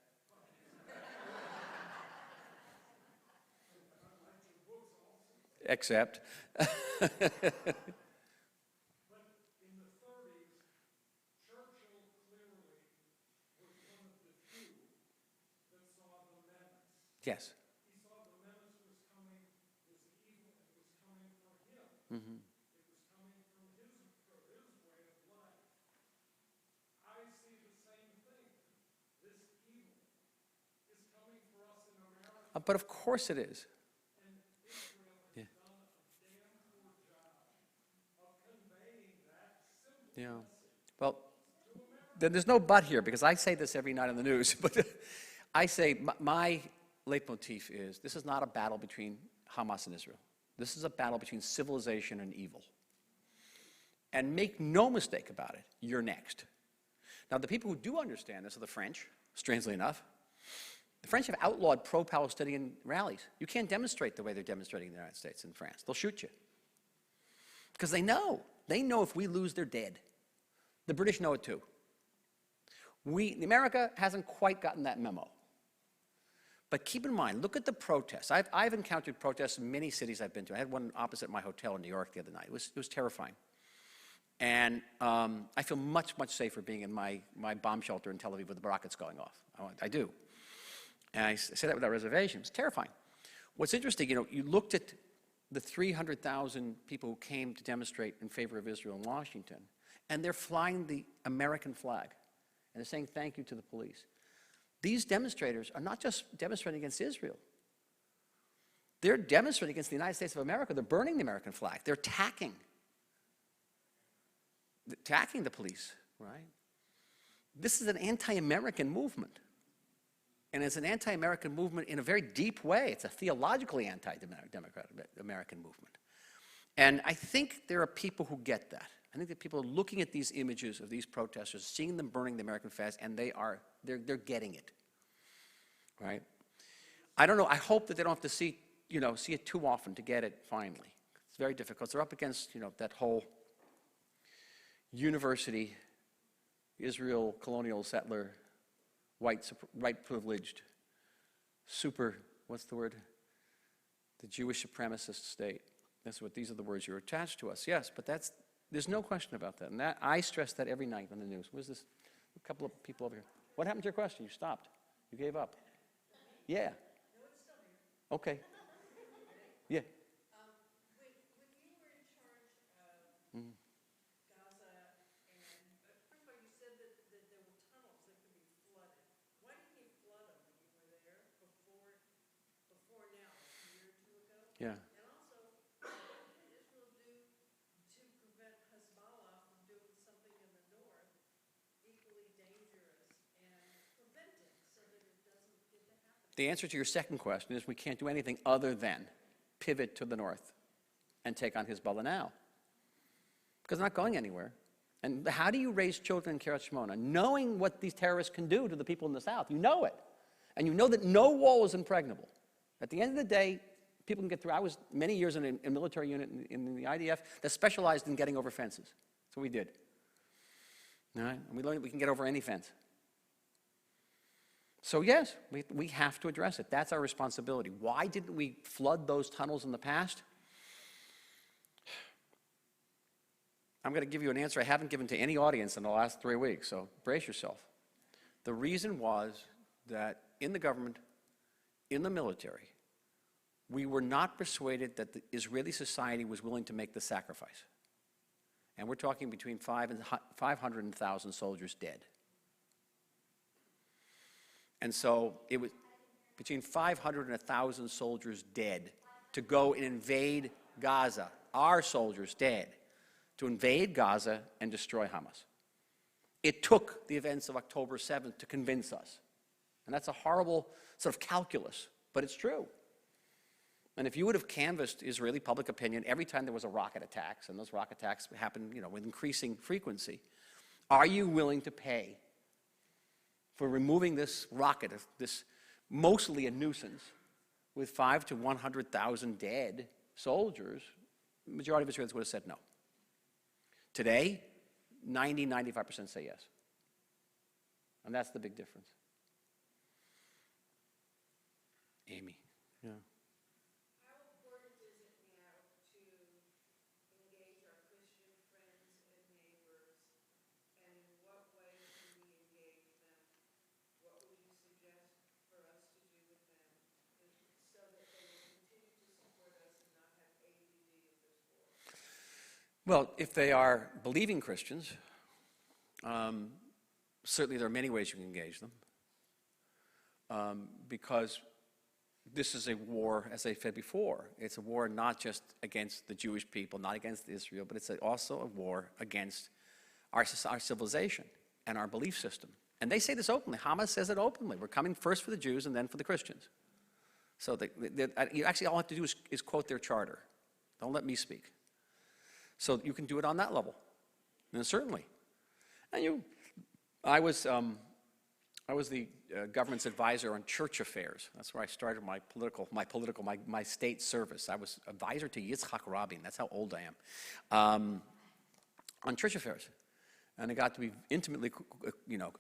Except? But in the 30s, churches Yes. He saw the menace was coming, was the evil, and it was coming for him. Mm-hmm. It was coming from his way of life. I see the same thing. This evil is coming for us in America. But of course it is. And Israel has done a damn poor job of conveying that simple Yeah. message Well, to America. then there's no but here, because I say this every night on the news, but I say my leitmotif is this is not a battle between Hamas and Israel. This is a battle between civilization and evil. And make no mistake about it, you're next. Now, the people who do understand this are the French, strangely enough. The French have outlawed pro-Palestinian rallies. You can't demonstrate the way they're demonstrating in the United States and France. They'll shoot you. Because they know. They know if we lose, they're dead. The British know it too. America hasn't quite gotten that memo. But keep in mind, look at the protests. I've encountered protests in many cities I've been to. I had one opposite my hotel in New York the other night. It was terrifying. And I feel much, much safer being in my bomb shelter in Tel Aviv with the rockets going off. I do. And I say that without reservation. It's terrifying. What's interesting, you looked at the 300,000 people who came to demonstrate in favor of Israel in Washington, and they're flying the American flag, and they're saying thank you to the police. These demonstrators are not just demonstrating against Israel. They're demonstrating against the United States of America. They're burning the American flag. They're attacking the police, right? This is an anti-American movement. And it's an anti-American movement in a very deep way. It's a theologically anti-democratic American movement. And I think there are people who get that. I think that people are looking at these images of these protesters, seeing them burning the American flag, and they're getting it, right? I don't know. I hope that they don't have to see it too often to get it finally. It's very difficult. They're up against, that whole university, Israel, colonial settler, white privileged, what's the word? The Jewish supremacist state. These are the words you're attached to us. Yes, but there's no question about that. And I stress that every night on the news. What is this? A couple of people over here. What happened to your question? You stopped. You gave up. Yeah. Okay. Yeah. When you were in charge of Gaza, and first of all, you said that there were tunnels that could be flooded. Why didn't you flood them when you were there before now, like a year or two ago? Yeah. And also, what can Israel do to prevent Hezbollah from doing something in the north equally dangerous and prevent it so that it doesn't get to happen? The answer to your second question is we can't do anything other than pivot to the north and take on Hezbollah now. Because they're not going anywhere. And how do you raise children in Kiryat Shmona? Knowing what these terrorists can do to the people in the south. You know it. And you know that no wall is impregnable. At the end of the day, people can get through. I was many years in a military unit in the IDF that specialized in getting over fences. That's what we did. All right? And we learned we can get over any fence. So yes, we have to address it. That's our responsibility. Why didn't we flood those tunnels in the past? I'm going to give you an answer I haven't given to any audience in the last 3 weeks, so brace yourself. The reason was that in the government, in the military, we were not persuaded that the Israeli society was willing to make the sacrifice. And we're talking between 500 and 1,000 soldiers dead. And so it was between 500 and 1,000 soldiers dead to go and invade Gaza, our soldiers dead, to invade Gaza and destroy Hamas. It took the events of October 7th to convince us. And that's a horrible sort of calculus, but it's true. And if you would have canvassed Israeli public opinion every time there was a rocket attacks, and those rocket attacks happen, with increasing frequency, are you willing to pay for removing this rocket, this mostly a nuisance, with 500 to 100,000 dead soldiers? The majority of Israelis would have said no. Today, 95% say yes. And that's the big difference. Amy. Yeah. How important is it now to engage our Christian friends and neighbors, and in what way can we engage them? What would you suggest for us to do with them in Well, if they are believing Christians, certainly there are many ways you can engage them, because this is a war, as I said before. It's a war not just against the Jewish people, not against Israel, but it's also a war against our civilization and our belief system. And they say this openly. Hamas says it openly. We're coming first for the Jews and then for the Christians. So you actually all have to do is quote their charter. Don't let me speak. So you can do it on that level, and certainly. And I was the government's advisor on church affairs. That's where I started my state service. I was advisor to Yitzhak Rabin. That's how old I am. On church affairs, and I got to be intimately,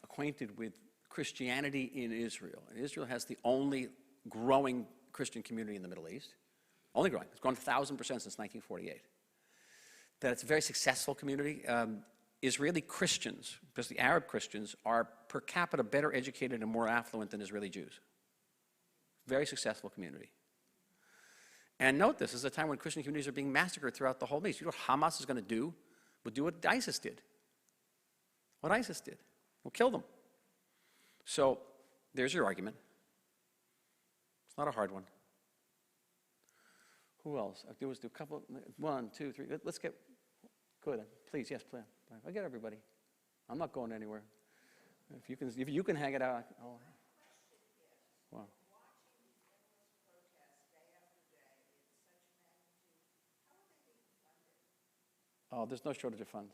acquainted with Christianity in Israel. And Israel has the only growing Christian community in the Middle East. Only growing. It's grown 1,000% since 1948. That it's a very successful community. Israeli Christians, especially Arab Christians, are per capita better educated and more affluent than Israeli Jews. Very successful community. And note this is a time when Christian communities are being massacred throughout the whole Middle East. You know what Hamas is going to do? We'll do what ISIS did. What ISIS did. We'll kill them. So there's your argument. It's not a hard one. Who else? There was a couple, 1, 2, 3. Let's get, good. Please, yes, please. I'll get everybody. I'm not going anywhere. If you can hang it out. Wow. Oh, there's no shortage of funds.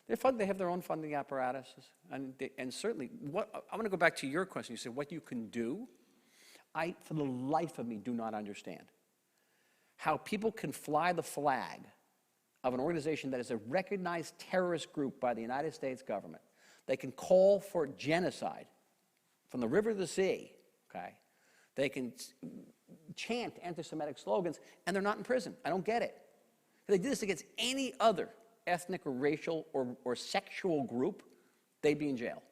They have their own funding apparatuses, and certainly, I want to go back to your question. You said what you can do. I, for the life of me, do not understand how people can fly the flag of an organization that is a recognized terrorist group by the United States government. They can call for genocide from the river to the sea, okay? They can chant anti-Semitic slogans, and they're not in prison. I don't get it. If they did this against any other ethnic or racial or sexual group, they'd be in jail.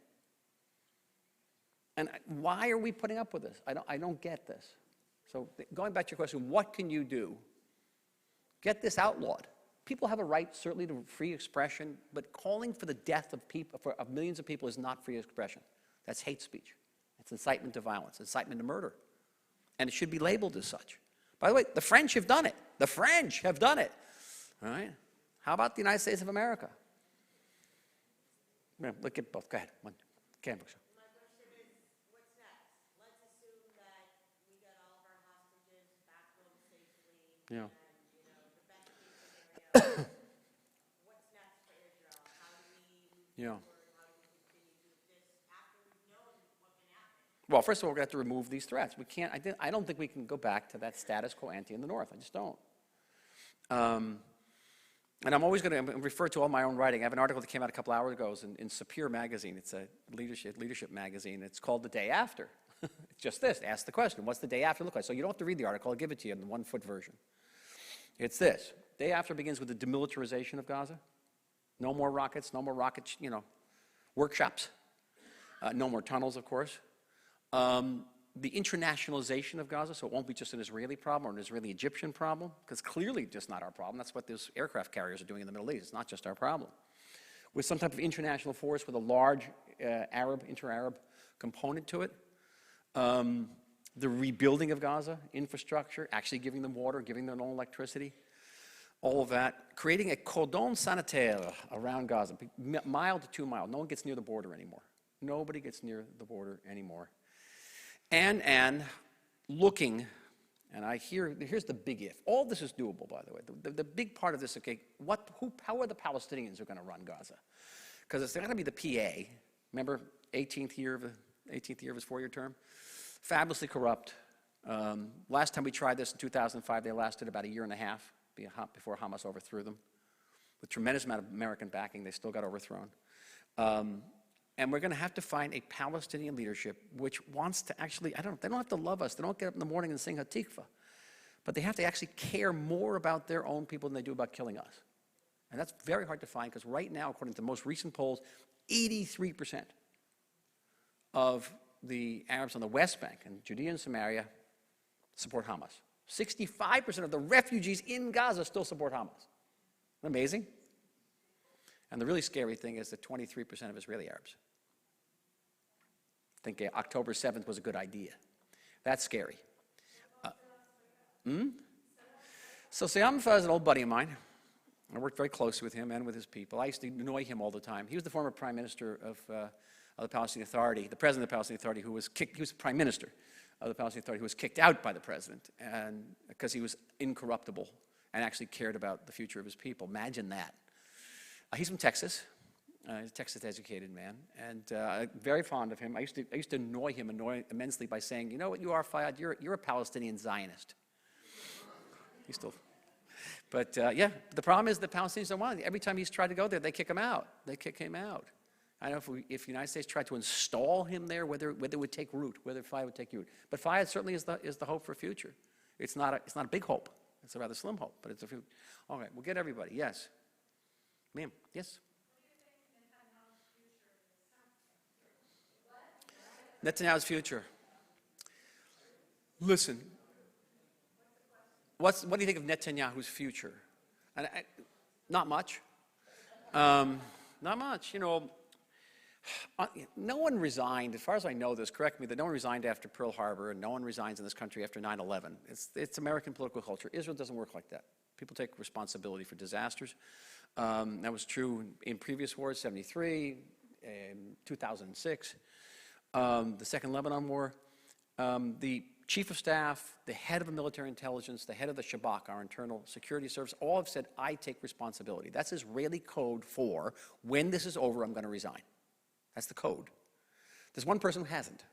And why are we putting up with this? I don't get this. So going back to your question, what can you do? Get this outlawed. People have a right, certainly, to free expression, but calling for the death of millions of people is not free expression. That's hate speech. It's incitement to violence, incitement to murder. And it should be labeled as such. By the way, the French have done it. The French have done it. All right? How about the United States of America? Look at both. Go ahead. Okay, My question is, what's next? Let's assume that we got all of our hostages back home safely. Yeah. And, the best case scenario. What's next for Israel? How do we move forward? How do we continue to do this after we've known what can happen? Well, first of all, we're going to have to remove these threats. We can't. I don't think we can go back to that status quo ante in the north. I just don't. And I'm always going to refer to all my own writing. I have an article that came out a couple hours ago in Sapir magazine. It's a leadership magazine. It's called The Day After. It's just this. Ask the question, what's the day after look like? So you don't have to read the article. I'll give it to you in the 1-foot version. It's this. Day after begins with the demilitarization of Gaza. No more rockets, no more rocket, workshops. No more tunnels, of course. The internationalization of Gaza, so it won't be just an Israeli problem or an Israeli-Egyptian problem, because clearly just not our problem. That's what those aircraft carriers are doing in the Middle East. It's not just our problem. With some type of international force with a large inter-Arab component to it. The rebuilding of Gaza, infrastructure, actually giving them water, giving them their own electricity, all of that. Creating a cordon sanitaire around Gaza, mile to 2 miles. No one gets near the border anymore. Nobody gets near the border anymore. And looking, and here's the big if. All this is doable, by the way. The big part of this, okay, how are the Palestinians who are going to run Gaza? Because it's going to be the PA. Remember, 18th year of his 4-year term? Fabulously corrupt. Last time we tried this in 2005, they lasted about a year and a half before Hamas overthrew them. With tremendous amount of American backing, they still got overthrown. And we're going to have to find a Palestinian leadership which wants to actually, they don't have to love us. They don't get up in the morning and sing Hatikva. But they have to actually care more about their own people than they do about killing us. And that's very hard to find because right now, according to the most recent polls, 83% of the Arabs on the West Bank and Judea and Samaria support Hamas. 65% of the refugees in Gaza still support Hamas. Amazing? And the really scary thing is that 23% of Israeli Arabs think October 7th was a good idea. That's scary. So Sayam is an old buddy of mine. I worked very closely with him and with his people. I used to annoy him all the time. He was the former prime minister of the Palestinian Authority, the president of the Palestinian Authority who was kicked. He was prime minister of the Palestinian Authority who was kicked out by the president and because he was incorruptible and actually cared about the future of his people. Imagine that. He's from Texas. He's a Texas-educated man, and very fond of him. I used to annoy him immensely by saying, you know what you are, Fayad? You're a Palestinian Zionist. He's still... But yeah, the problem is the Palestinians don't want it. Every time he's tried to go there, they kick him out. They kick him out. I don't know if the United States tried to install him there, whether it would take root, whether Fayad would take root. But Fayad certainly is the hope for a future. It's not a big hope. It's a rather slim hope, but it's a few. All right, we'll get everybody. Yes. Ma'am, yes? Netanyahu's future. Listen, what do you think of Netanyahu's future? Not much. Not much. You know, no one resigned, as far as I know this, correct me, that no one resigned after Pearl Harbor, and no one resigns in this country after 9/11. It's American political culture. Israel doesn't work like that. People take responsibility for disasters. That was true in previous wars, 73, 2006, the Second Lebanon War. The chief of staff, the head of the military intelligence, the head of the Shabak, our internal security service, all have said, I take responsibility. That's Israeli code for, when this is over, I'm going to resign. That's the code. There's one person who hasn't,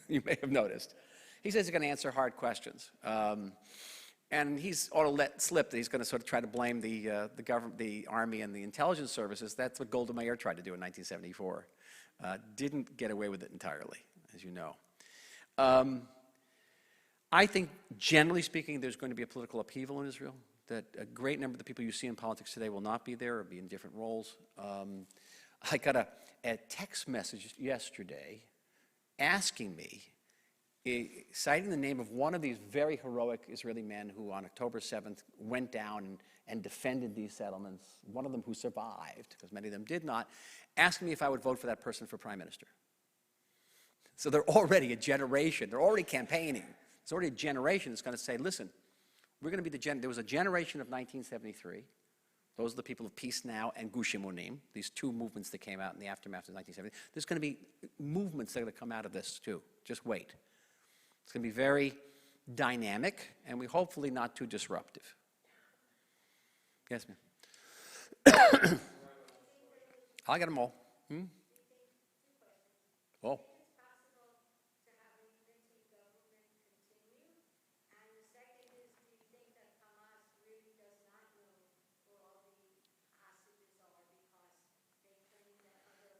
you may have noticed. He says he's going to answer hard questions. And he's ought to let slip that he's going to sort of try to blame the government, the army, and the intelligence services. That's what Golda Meir tried to do in 1974. Didn't get away with it entirely, as you know. I think, generally speaking, there's going to be a political upheaval in Israel, that a great number of the people you see in politics today will not be there or be in different roles. I got a text message yesterday asking me, citing the name of one of these very heroic Israeli men who on October 7th went down and defended these settlements, one of them who survived, because many of them did not, asking me if I would vote for that person for prime minister. So they're already a generation. They're already campaigning. It's already a generation that's going to say, listen, we're going to be there was a generation of 1973. Those are the people of Peace Now and Gush Emunim, these two movements that came out in the aftermath of 1970. There's going to be movements that are going to come out of this, too. Just wait. It's going to be very dynamic, and we hopefully not too disruptive. Yes, ma'am. I got them all. Oh.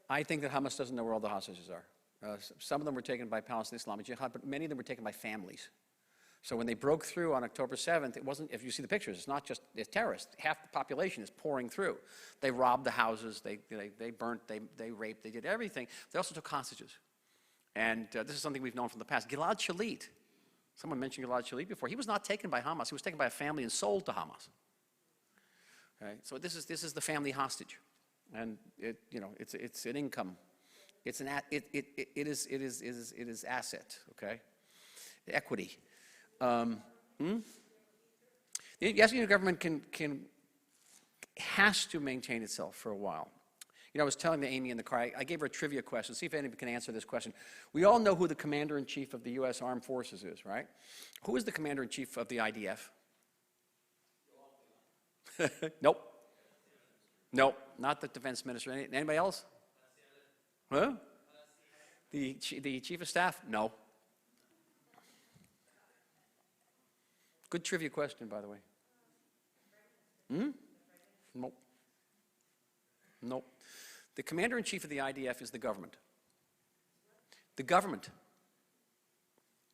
I think that Hamas doesn't know where all the hostages are. Some of them were taken by Palestinian Islamic Jihad, but many of them were taken by families. So when they broke through on October 7th, it wasn't, if you see the pictures, it's not just terrorists. Half the population is pouring through. They robbed the houses, they burnt, they raped, they did everything. They also took hostages. And this is something we've known from the past. Gilad Shalit, someone mentioned Gilad Shalit before. He was not taken by Hamas. He was taken by a family and sold to Hamas. Okay? So this is the family hostage. And it's an income. It is asset, okay? Equity. The Israeli government has to maintain itself for a while. You know, I was telling Amy in the car, I gave her a trivia question. See if anybody can answer this question. We all know who the commander-in-chief of the U.S. Armed Forces is, right? Who is the commander-in-chief of the IDF? Nope. Nope, not the defense minister. Anybody else? Huh? The chief of staff? No. Good trivia question, by the way. Nope. Nope. The commander-in-chief of the IDF is the government. The government.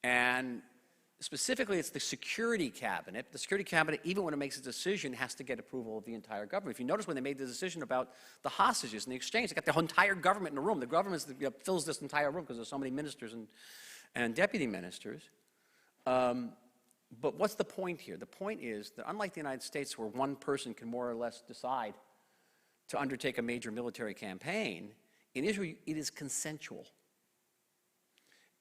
And specifically, it's the security cabinet. The security cabinet, even when it makes a decision, has to get approval of the entire government. If you notice when they made the decision about the hostages and the exchange, they got the whole entire government in a room. The government fills this entire room because there's so many ministers and deputy ministers. But what's the point here? The point is that unlike the United States, where one person can more or less decide to undertake a major military campaign, in Israel it is consensual.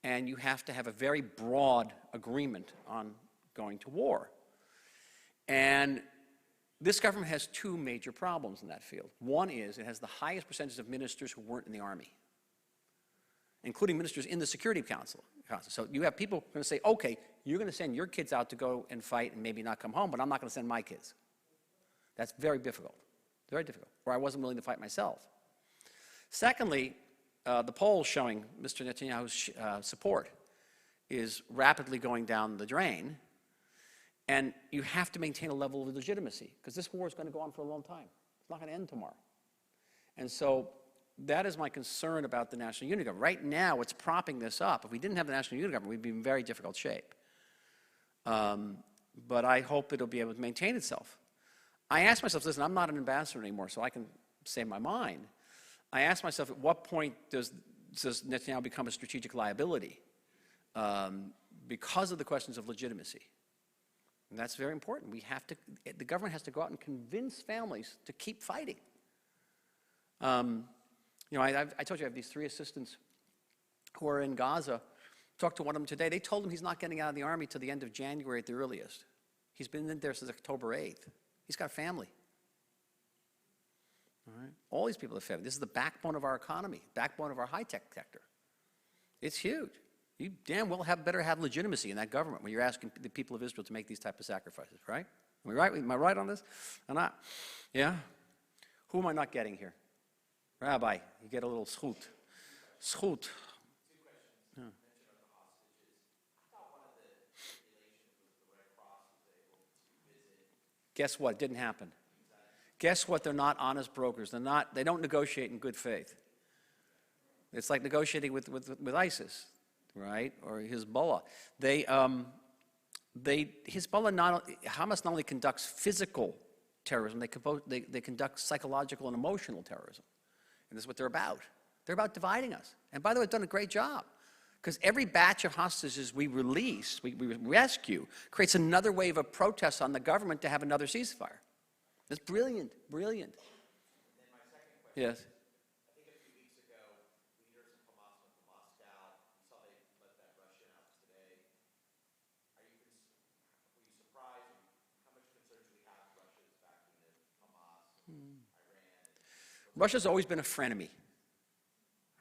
And you have to have a very broad agreement on going to war. And this government has two major problems in that field. One is it has the highest percentage of ministers who weren't in the army, including ministers in the Security Council. So you have people going to say, okay, you're going to send your kids out to go and fight and maybe not come home, but I'm not going to send my kids. That's very difficult, or I wasn't willing to fight myself. Secondly, the polls showing Mr. Netanyahu's support is rapidly going down the drain, and you have to maintain a level of legitimacy, because this war is going to go on for a long time. It's not going to end tomorrow. And so that is my concern about the National Unity Government. Right now, it's propping this up. If we didn't have the National Unity Government, we'd be in very difficult shape. But I hope it'll be able to maintain itself. I asked myself, listen, I'm not an ambassador anymore, so I can say my mind. I asked myself, at what point does Netanyahu become a strategic liability because of the questions of legitimacy? And that's very important. The government has to go out and convince families to keep fighting. You know, I told you I have these 3 assistants who are in Gaza. Talked to one of them today. They told him he's not getting out of the army till the end of January at the earliest. He's been in there since October 8th. He's got a family. All right? All these people have family. This is the backbone of our economy, backbone of our high-tech sector. It's huge. You damn well better have legitimacy in that government when you're asking the people of Israel to make these type of sacrifices, right? Am I right? Am I right on this? I'm not. Yeah? Who am I not getting here? Rabbi, you get a little schut. Schut. Yeah. Guess what? It didn't happen. Guess what? They're not honest brokers. They don't negotiate in good faith. It's like negotiating with ISIS, right? Or Hezbollah. Hamas not only conducts physical terrorism, they conduct psychological and emotional terrorism. And this is what they're about. They're about dividing us. And by the way, they've done a great job. Because every batch of hostages we release, we rescue, creates another wave of protests on the government to have another ceasefire. It's brilliant, brilliant. And then my second question. Yes. I think a few weeks ago, leaders of Hamas went to Moscow. You saw they let that Russian out today. Were you surprised? How much concern do we have Russia's backing of Hamas and Iran? Russia's always been a frenemy.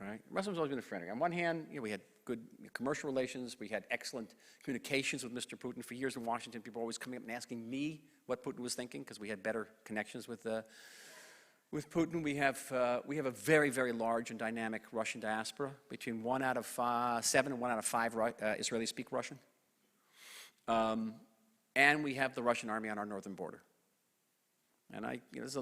Right? Russia's always been a frenemy. On one hand, we had good commercial relations. We had excellent communications with Mr. Putin. For years in Washington, people were always coming up and asking me what Putin was thinking, because we had better connections with Putin. We have a very, very large and dynamic Russian diaspora. Between 1 out of 7 and 1 out of 5 Israelis speak Russian. And we have the Russian army on our northern border. And this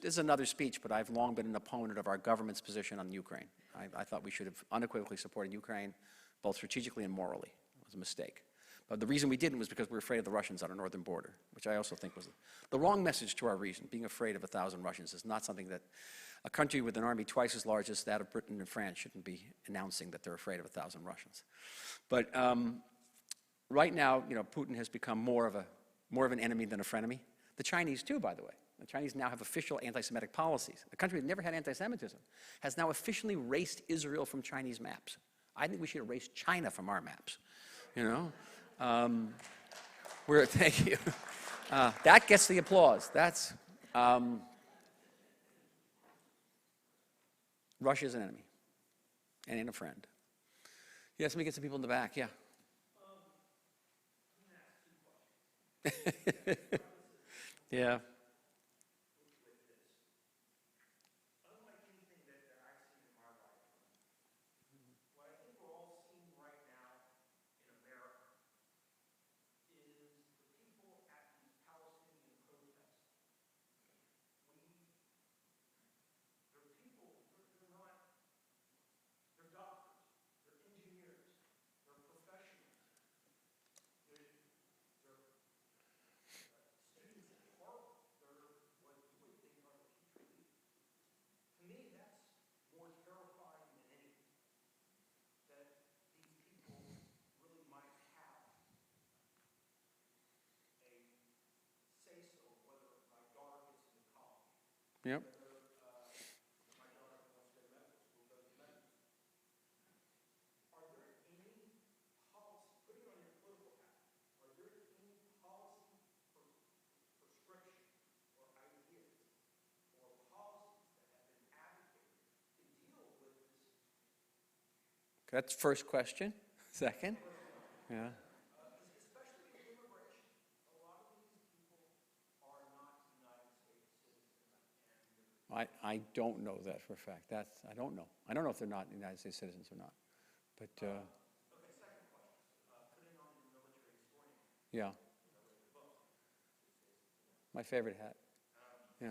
is another speech, but I've long been an opponent of our government's position on Ukraine. I thought we should have unequivocally supported Ukraine, both strategically and morally. It was a mistake. But the reason we didn't was because we were afraid of the Russians on our northern border, which I also think was the wrong message to our region. Being afraid of 1,000 Russians is not something that a country with an army twice as large as that of Britain and France shouldn't be announcing that they're afraid of 1,000 Russians. But right now, Putin has become more of an enemy than a frenemy. The Chinese too, by the way. The Chinese now have official anti-Semitic policies. A country that never had anti-Semitism has now officially erased Israel from Chinese maps. I think we should erase China from our maps. Thank you. That gets the applause. That's Russia's an enemy and ain't a friend. Yes, let me get some people in the back. Yeah. Yeah. Yep. That's first question. Second? Yeah. I don't know that for a fact. I don't know. I don't know if they're not United States citizens or not. But, yeah. My favorite hat. Yeah.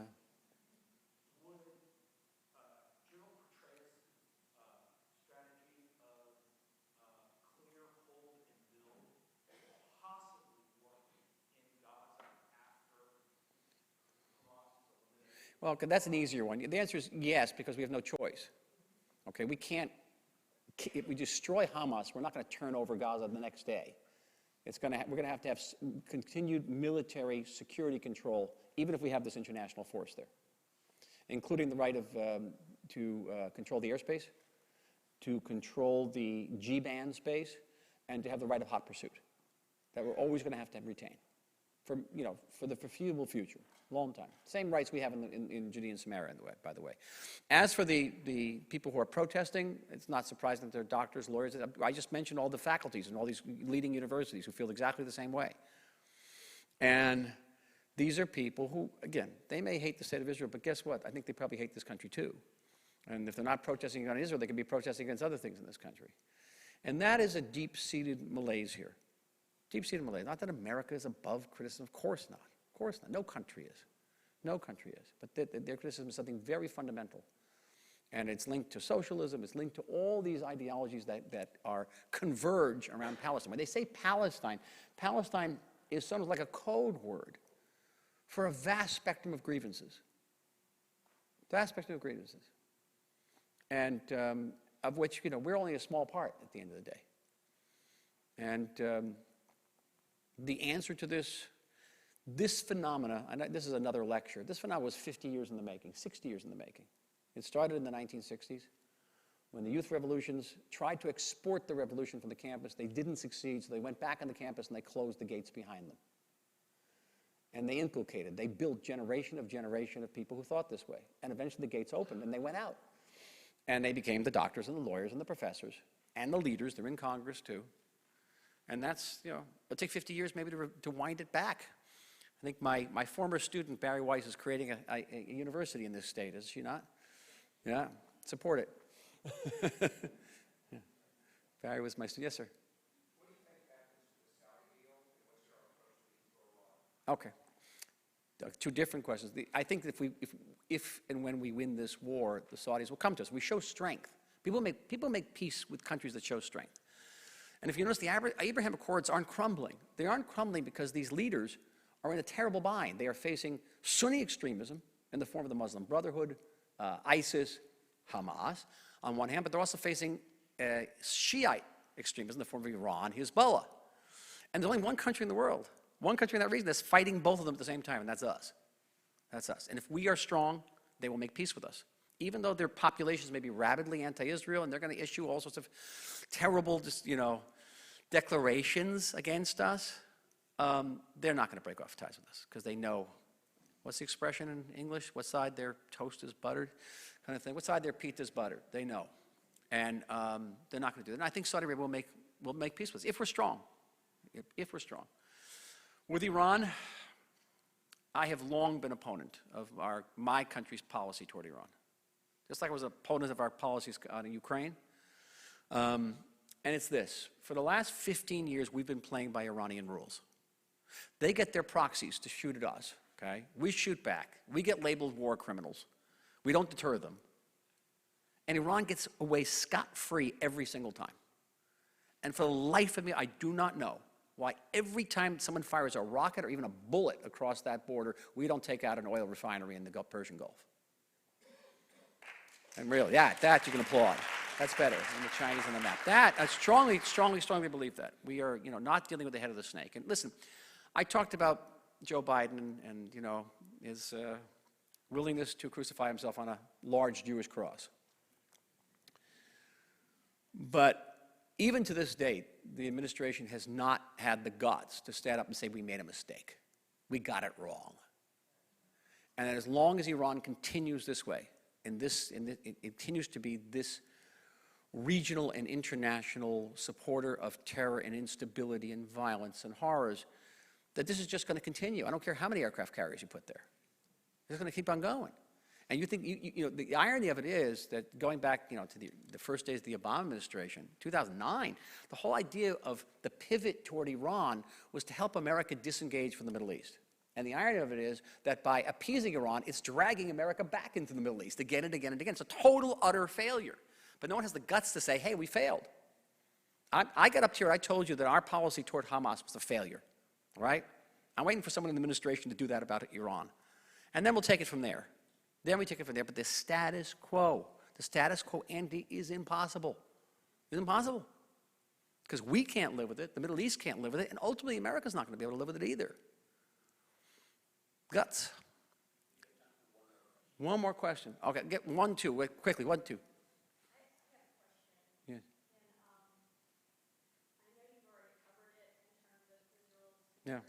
Well, that's an easier one. The answer is yes, because we have no choice. Okay, we can't, if we destroy Hamas, we're not going to turn over Gaza the next day. We're going to have continued military security control, even if we have this international force there, including the right to control the airspace, to control the G-band space, and to have the right of hot pursuit that we're always going to have retain for the foreseeable future, long time. Same rights we have in Judea and Samaria, by the way. As for the people who are protesting, it's not surprising that they're doctors, lawyers. I just mentioned all the faculties and all these leading universities who feel exactly the same way. And these are people who, again, they may hate the state of Israel, but guess what? I think they probably hate this country too. And if they're not protesting against Israel, they could be protesting against other things in this country. And that is a deep-seated malaise here. Deep-seated malaise. Not that America is above criticism. Of course not. Of course not. No country is. No country is. But their criticism is something very fundamental. And it's linked to socialism. It's linked to all these ideologies that are converge around Palestine. When they say Palestine, Palestine is sort of like a code word for a vast spectrum of grievances. Vast spectrum of grievances. And of which, we're only a small part at the end of the day. And the answer to this phenomena, and this is another lecture, this phenomena was 50 years in the making, 60 years in the making. It started in the 1960s when the youth revolutions tried to export the revolution from the campus. They didn't succeed, so they went back on the campus and they closed the gates behind them. And they built generation of people who thought this way. And eventually the gates opened and they went out. And they became the doctors and the lawyers and the professors and the leaders. They're in Congress too. And that's, it'll take 50 years maybe to wind it back. I think my former student, Barry Weiss, is creating a university in this state, is she not? Yeah, support it. Yeah. Barry was my student. Yes, sir. What do you think happens to the Saudi deal, and what's your approach to East Okay. Two different questions. I think if and when we win this war, the Saudis will come to us. We show strength. People make peace with countries that show strength. And if you notice, the Abraham Accords aren't crumbling. They aren't crumbling because these leaders are in a terrible bind. They are facing Sunni extremism in the form of the Muslim Brotherhood, ISIS, Hamas, on one hand, but they're also facing Shiite extremism in the form of Iran, Hezbollah. And there's only one country in the world, one country in that region that's fighting both of them at the same time, and that's us. That's us. And if we are strong, they will make peace with us. Even though their populations may be rabidly anti-Israel, and they're going to issue all sorts of terrible, declarations against us, they're not going to break off ties with us because they know, what's the expression in English? What side their toast is buttered, kind of thing. What side their pita is buttered? They know, and they're not going to do that. And I think Saudi Arabia will make peace with us if we're strong. If we're strong. With Iran, I have long been an opponent of my country's policy toward Iran. Just like I was an opponent of our policies on Ukraine. And it's this. For the last 15 years, we've been playing by Iranian rules. They get their proxies to shoot at us, okay? We shoot back. We get labeled war criminals. We don't deter them. And Iran gets away scot-free every single time. And for the life of me, I do not know why every time someone fires a rocket or even a bullet across that border, we don't take out an oil refinery in the Persian Gulf. And really, that you can applaud. That's better than the Chinese on the map. That, I strongly believe that. We are, not dealing with the head of the snake. And listen, I talked about Joe Biden and his willingness to crucify himself on a large Jewish cross. But even to this date, the administration has not had the guts to stand up and say, we made a mistake. We got it wrong. And as long as Iran continues this way, it continues to be this regional and international supporter of terror and instability and violence and horrors, that this is just going to continue. I don't care how many aircraft carriers you put there. It's going to keep on going. And you think, you know, the irony of it is that going back, you know, to the first days of the Obama administration, 2009, the whole idea of the pivot toward Iran was to help America disengage from the Middle East. And the irony of it is that by appeasing Iran, it's dragging America back into the Middle East again and again and again. It's a total, utter failure. But no one has the guts to say, hey, we failed. I got up here, I told you that our policy toward Hamas was a failure, right? I'm waiting for someone in the administration to do that about Iran. And then we'll take it from there. Then we take it from there. But the status quo, Andy, is impossible. It's impossible. Because we can't live with it, the Middle East can't live with it, and ultimately America's not going to be able to live with it either. Guts. One more question. Okay, get 1, 2, wait, quickly, 1, 2. Yeah. Yeah.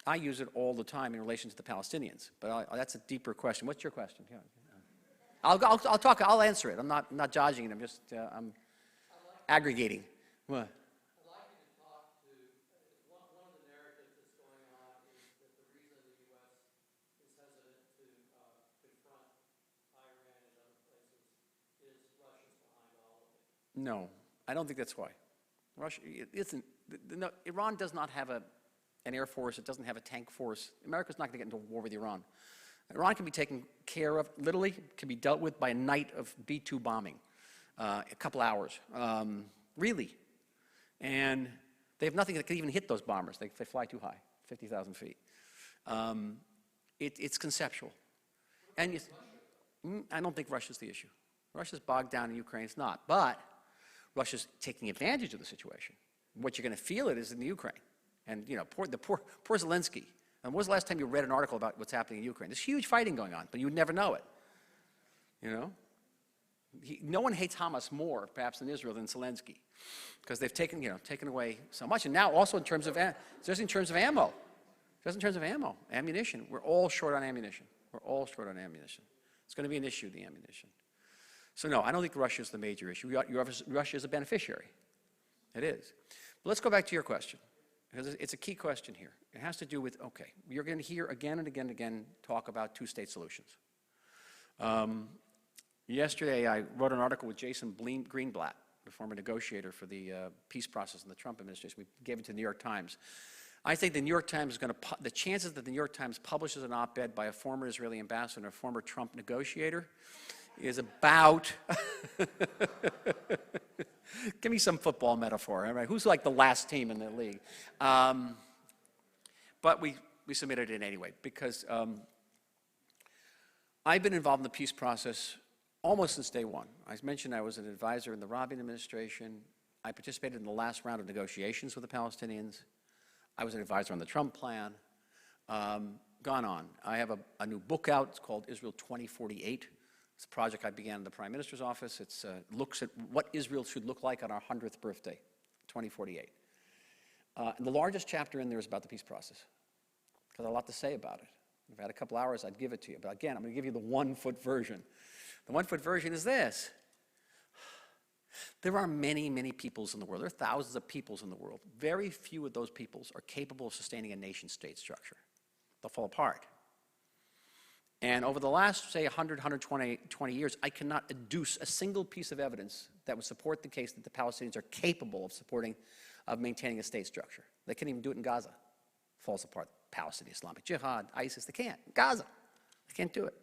I use it all the time in relation to the Palestinians, but that's a deeper question. What's your question? Yeah. I'll answer it. I'm not dodging it. I'm just I'm aggregating. What? I'd like you to talk to one of the narratives that's going on is that the reason the U.S. is hesitant to confront Iran and other places is Russia's behind all of it. No, I don't think that's why. Russia isn't. No, Iran does not have an air force. It doesn't have a tank force. America's not going to get into a war with Iran. Iran can be taken care of, literally, can be dealt with by a night of B-2 bombing, a couple hours, really. And they have nothing that can even hit those bombers. They fly too high, 50,000 feet. It's conceptual. And I don't think Russia's the issue. Russia's bogged down in Ukraine. It's not. But Russia's taking advantage of the situation. What you're going to feel it is in the Ukraine. And, you know, poor Zelensky. And when was the last time you read an article about what's happening in Ukraine? There's huge fighting going on, but you would never know it. You know? No one hates Hamas more, perhaps, in Israel than Zelensky, because they've taken away so much. And now also in terms of, just in terms of ammo, ammunition. We're all short on ammunition. It's going to be an issue, the ammunition. So no, I don't think Russia is the major issue. Russia is a beneficiary. It is. But let's go back to your question, because it's a key question here. It has to do with, okay, you're going to hear again and again and again talk about two-state solutions. Yesterday, I wrote an article with Jason Greenblatt, the former negotiator for the peace process in the Trump administration. We gave it to the New York Times. I think the New York Times is going to, the chances that the New York Times publishes an op-ed by a former Israeli ambassador and a former Trump negotiator is about, give me some football metaphor, right? Who's like the last team in the league? But we submitted it anyway, because I've been involved in the peace process almost since day one. I mentioned I was an advisor in the Rabin administration. I participated in the last round of negotiations with the Palestinians. I was an advisor on the Trump plan. Gone on. I have a new book out. It's called Israel 2048. It's a project I began in the Prime Minister's office. It looks at what Israel should look like on our 100th birthday, 2048. And the largest chapter in there is about the peace process, because I have a lot to say about it. If I had a couple hours, I'd give it to you. But again, I'm going to give you the one-foot version. The one-foot version is this. There are many, many peoples in the world. There are thousands of peoples in the world. Very few of those peoples are capable of sustaining a nation-state structure. They'll fall apart. And over the last, say, 120 years, I cannot adduce a single piece of evidence that would support the case that the Palestinians are capable of maintaining a state structure. They can't even do it in Gaza. It falls apart. Palestinian Islamic Jihad, ISIS, they can't. Gaza, they can't do it.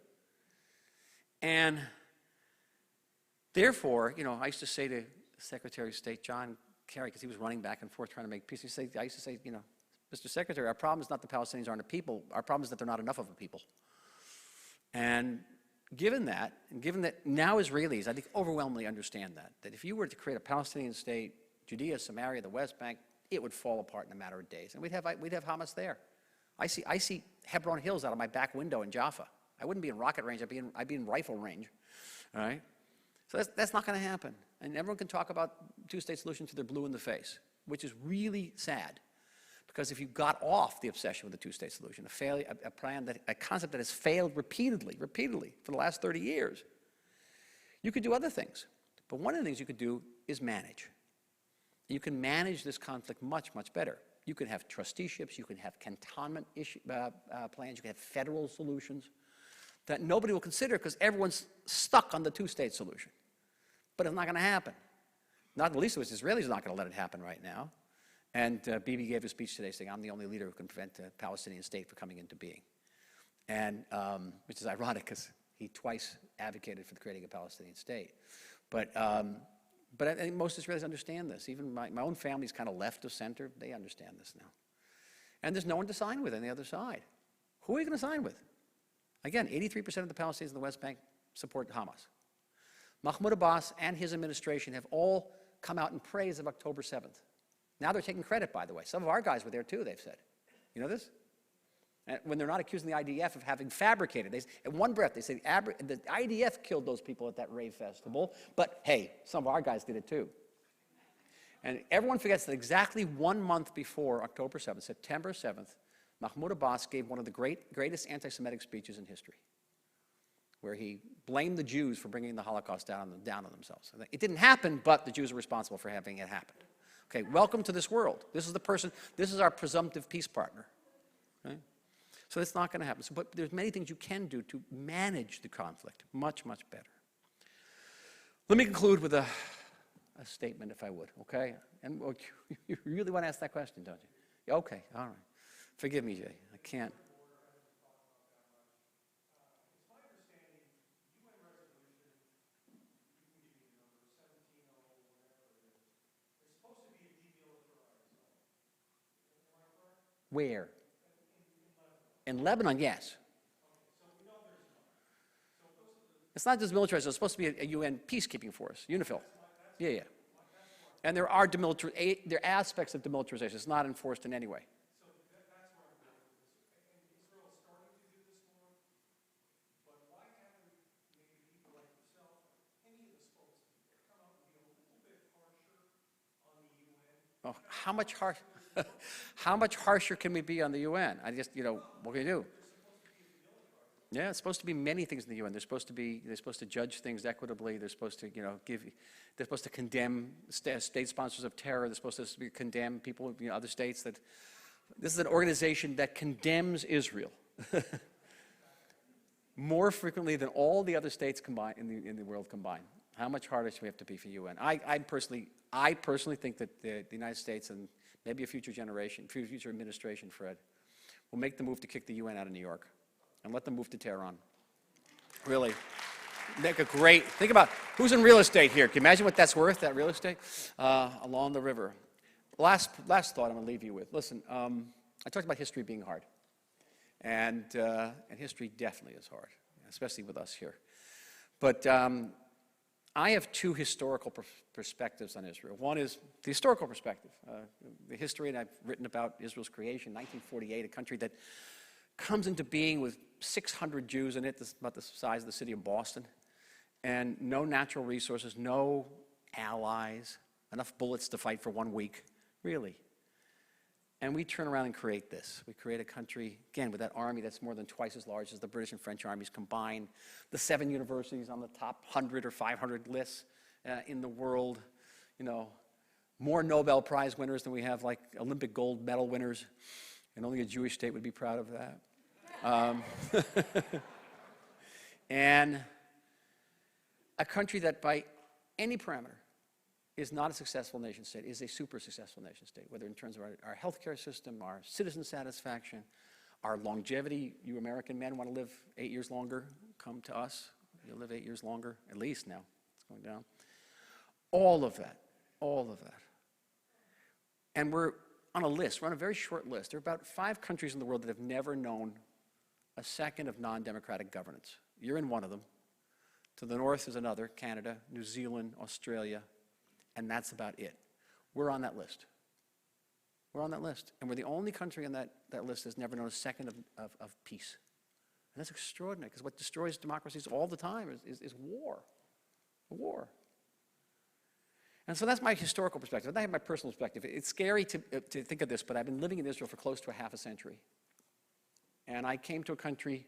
And therefore, you know, I used to say to Secretary of State John Kerry, because he was running back and forth trying to make peace, I used to say, you know, Mr. Secretary, our problem is not the Palestinians aren't a people. Our problem is that they're not enough of a people. And given that now Israelis, I think, overwhelmingly understand that if you were to create a Palestinian state, Judea, Samaria, the West Bank, it would fall apart in a matter of days. And we'd have Hamas there. I see Hebron Hills out of my back window in Jaffa. I wouldn't be in rocket range, I'd be in rifle range, all right? So that's not going to happen. And everyone can talk about two-state solution till they're blue in the face, which is really sad. Because if you got off the obsession with the two-state solution, a concept that has failed repeatedly for the last 30 years, you could do other things. But one of the things you could do is manage. You can manage this conflict much, much better. You can have trusteeships, you can have cantonment plans, you can have federal solutions that nobody will consider because everyone's stuck on the two-state solution. But it's not going to happen. Not the least of which Israelis are not going to let it happen right now. And Bibi gave a speech today saying, I'm the only leader who can prevent a Palestinian state from coming into being. And, which is ironic because he twice advocated for the creating a Palestinian state. But I think most Israelis understand this. Even my own family's kind of left of center. They understand this now. And there's no one to sign with on the other side. Who are you going to sign with? Again, 83% of the Palestinians in the West Bank support Hamas. Mahmoud Abbas and his administration have all come out in praise of October 7th. Now they're taking credit, by the way. Some of our guys were there too, they've said. You know this? And when they're not accusing the IDF of having fabricated. In one breath, they say the IDF killed those people at that rave festival, but hey, some of our guys did it too. And everyone forgets that exactly 1 month before October 7th, September 7th, Mahmoud Abbas gave one of the greatest anti-Semitic speeches in history, where he blamed the Jews for bringing the Holocaust down on themselves. It didn't happen, but the Jews are responsible for having it happen. Okay, welcome to this world. This is our presumptive peace partner. Right? So it's not going to happen. But there's many things you can do to manage the conflict much, much better. Let me conclude with a statement, if I would, okay? And you really want to ask that question, don't you? Okay, all right. Forgive me, Jay. I can't. Where? In Lebanon, yes. It's not just militarized, it's supposed to be a UN peacekeeping force, UNIFIL. Yeah, yeah. And there are aspects of demilitarization. It's not enforced in any way. So that's where I'm going with this. And Israel is starting to do this more, but why haven't maybe people like yourself, or any of the spokespeople, come out and be a little bit harsher on the UN? Oh, how much harsher can we be on the UN? What can you do? Yeah, it's supposed to be many things in the UN. They're supposed to judge things equitably. They're supposed to, they're supposed to condemn state sponsors of terror. They're supposed to condemn people, other states. This is an organization that condemns Israel more frequently than all the other states combined in the world combined. How much harder should we have to be for UN? I personally think that the United States and maybe a future administration, Fred, will make the move to kick the UN out of New York and let them move to Tehran. Really. Think about who's in real estate here. Can you imagine what that's worth, that real estate, along the river? Last thought I'm going to leave you with. Listen, I talked about history being hard. And history definitely is hard, especially with us here. But I have two historical perspectives on Israel. One is the historical perspective, the history, and I've written about Israel's creation, 1948, a country that comes into being with 600 Jews in it, about the size of the city of Boston, and no natural resources, no allies, enough bullets to fight for 1 week, really. And we turn around and create this. We create a country, again, with that army that's more than twice as large as the British and French armies combined, the 7 universities on the top 100 or 500 lists in the world, more Nobel Prize winners than we have, like Olympic gold medal winners, and only a Jewish state would be proud of that. And a country that by any parameter is not a successful nation state, is a super successful nation state, whether in terms of our healthcare system, our citizen satisfaction, our longevity. You American men want to live 8 years longer, come to us. You'll live 8 years longer, at least now. It's going down. All of that. And we're on a list, we're on a very short list. There are about 5 countries in the world that have never known a second of non-democratic governance. You're in one of them. To the north is another, Canada, New Zealand, Australia, and that's about it. We're on that list. We're on that list. And we're the only country on that list that's never known a second of peace. And that's extraordinary, because what destroys democracies all the time is war. War. And so that's my historical perspective. I have my personal perspective. It's scary to think of this, but I've been living in Israel for close to a half a century. And I came to a country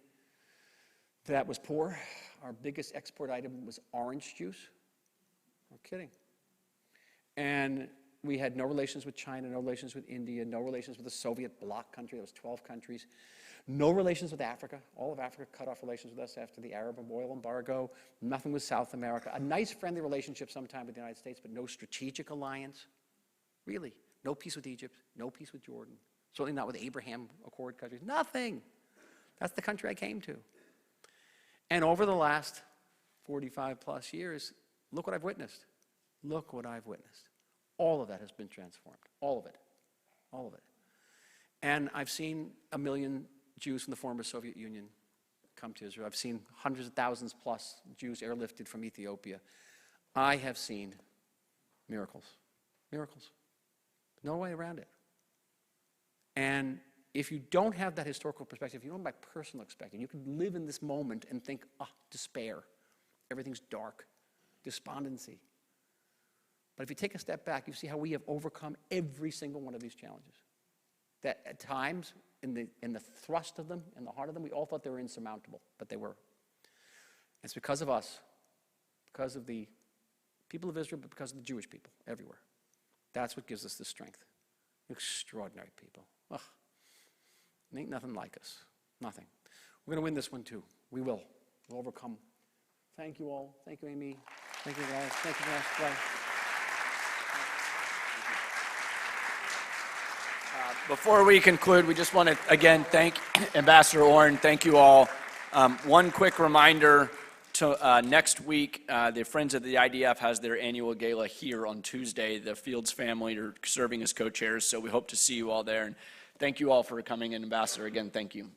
that was poor. Our biggest export item was orange juice. No kidding. And we had no relations with China, no relations with India, no relations with the Soviet bloc country. There was 12 countries. No relations with Africa. All of Africa cut off relations with us after the Arab oil embargo. Nothing with South America. A nice, friendly relationship sometime with the United States, but no strategic alliance. Really. No peace with Egypt. No peace with Jordan. Certainly not with Abraham Accord countries. Nothing. That's the country I came to. And over the last 45 plus years, look what I've witnessed. Look what I've witnessed. All of that has been transformed. All of it. All of it. And I've seen 1 million Jews from the former Soviet Union come to Israel. I've seen hundreds of thousands plus Jews airlifted from Ethiopia. I have seen miracles. Miracles. No way around it. And if you don't have that historical perspective, you don't have my personal perspective, you can live in this moment and think, despair. Everything's dark. Despondency. But if you take a step back, you see how we have overcome every single one of these challenges. That at times, in the thrust of them, in the heart of them, we all thought they were insurmountable, but they were. It's because of us, because of the people of Israel, but because of the Jewish people everywhere. That's what gives us the strength. Extraordinary people. Ugh. Ain't nothing like us. Nothing. We're going to win this one too. We will. We'll overcome. Thank you all. Thank you, Amy. Thank you, guys. Thank you, guys. Before we conclude, we just want to, again, thank Ambassador Oren. Thank you all. One quick reminder, to next week, the Friends of the IDF has their annual gala here on Tuesday. The Fields family are serving as co-chairs, so we hope to see you all there. And thank you all for coming, and Ambassador, again, thank you.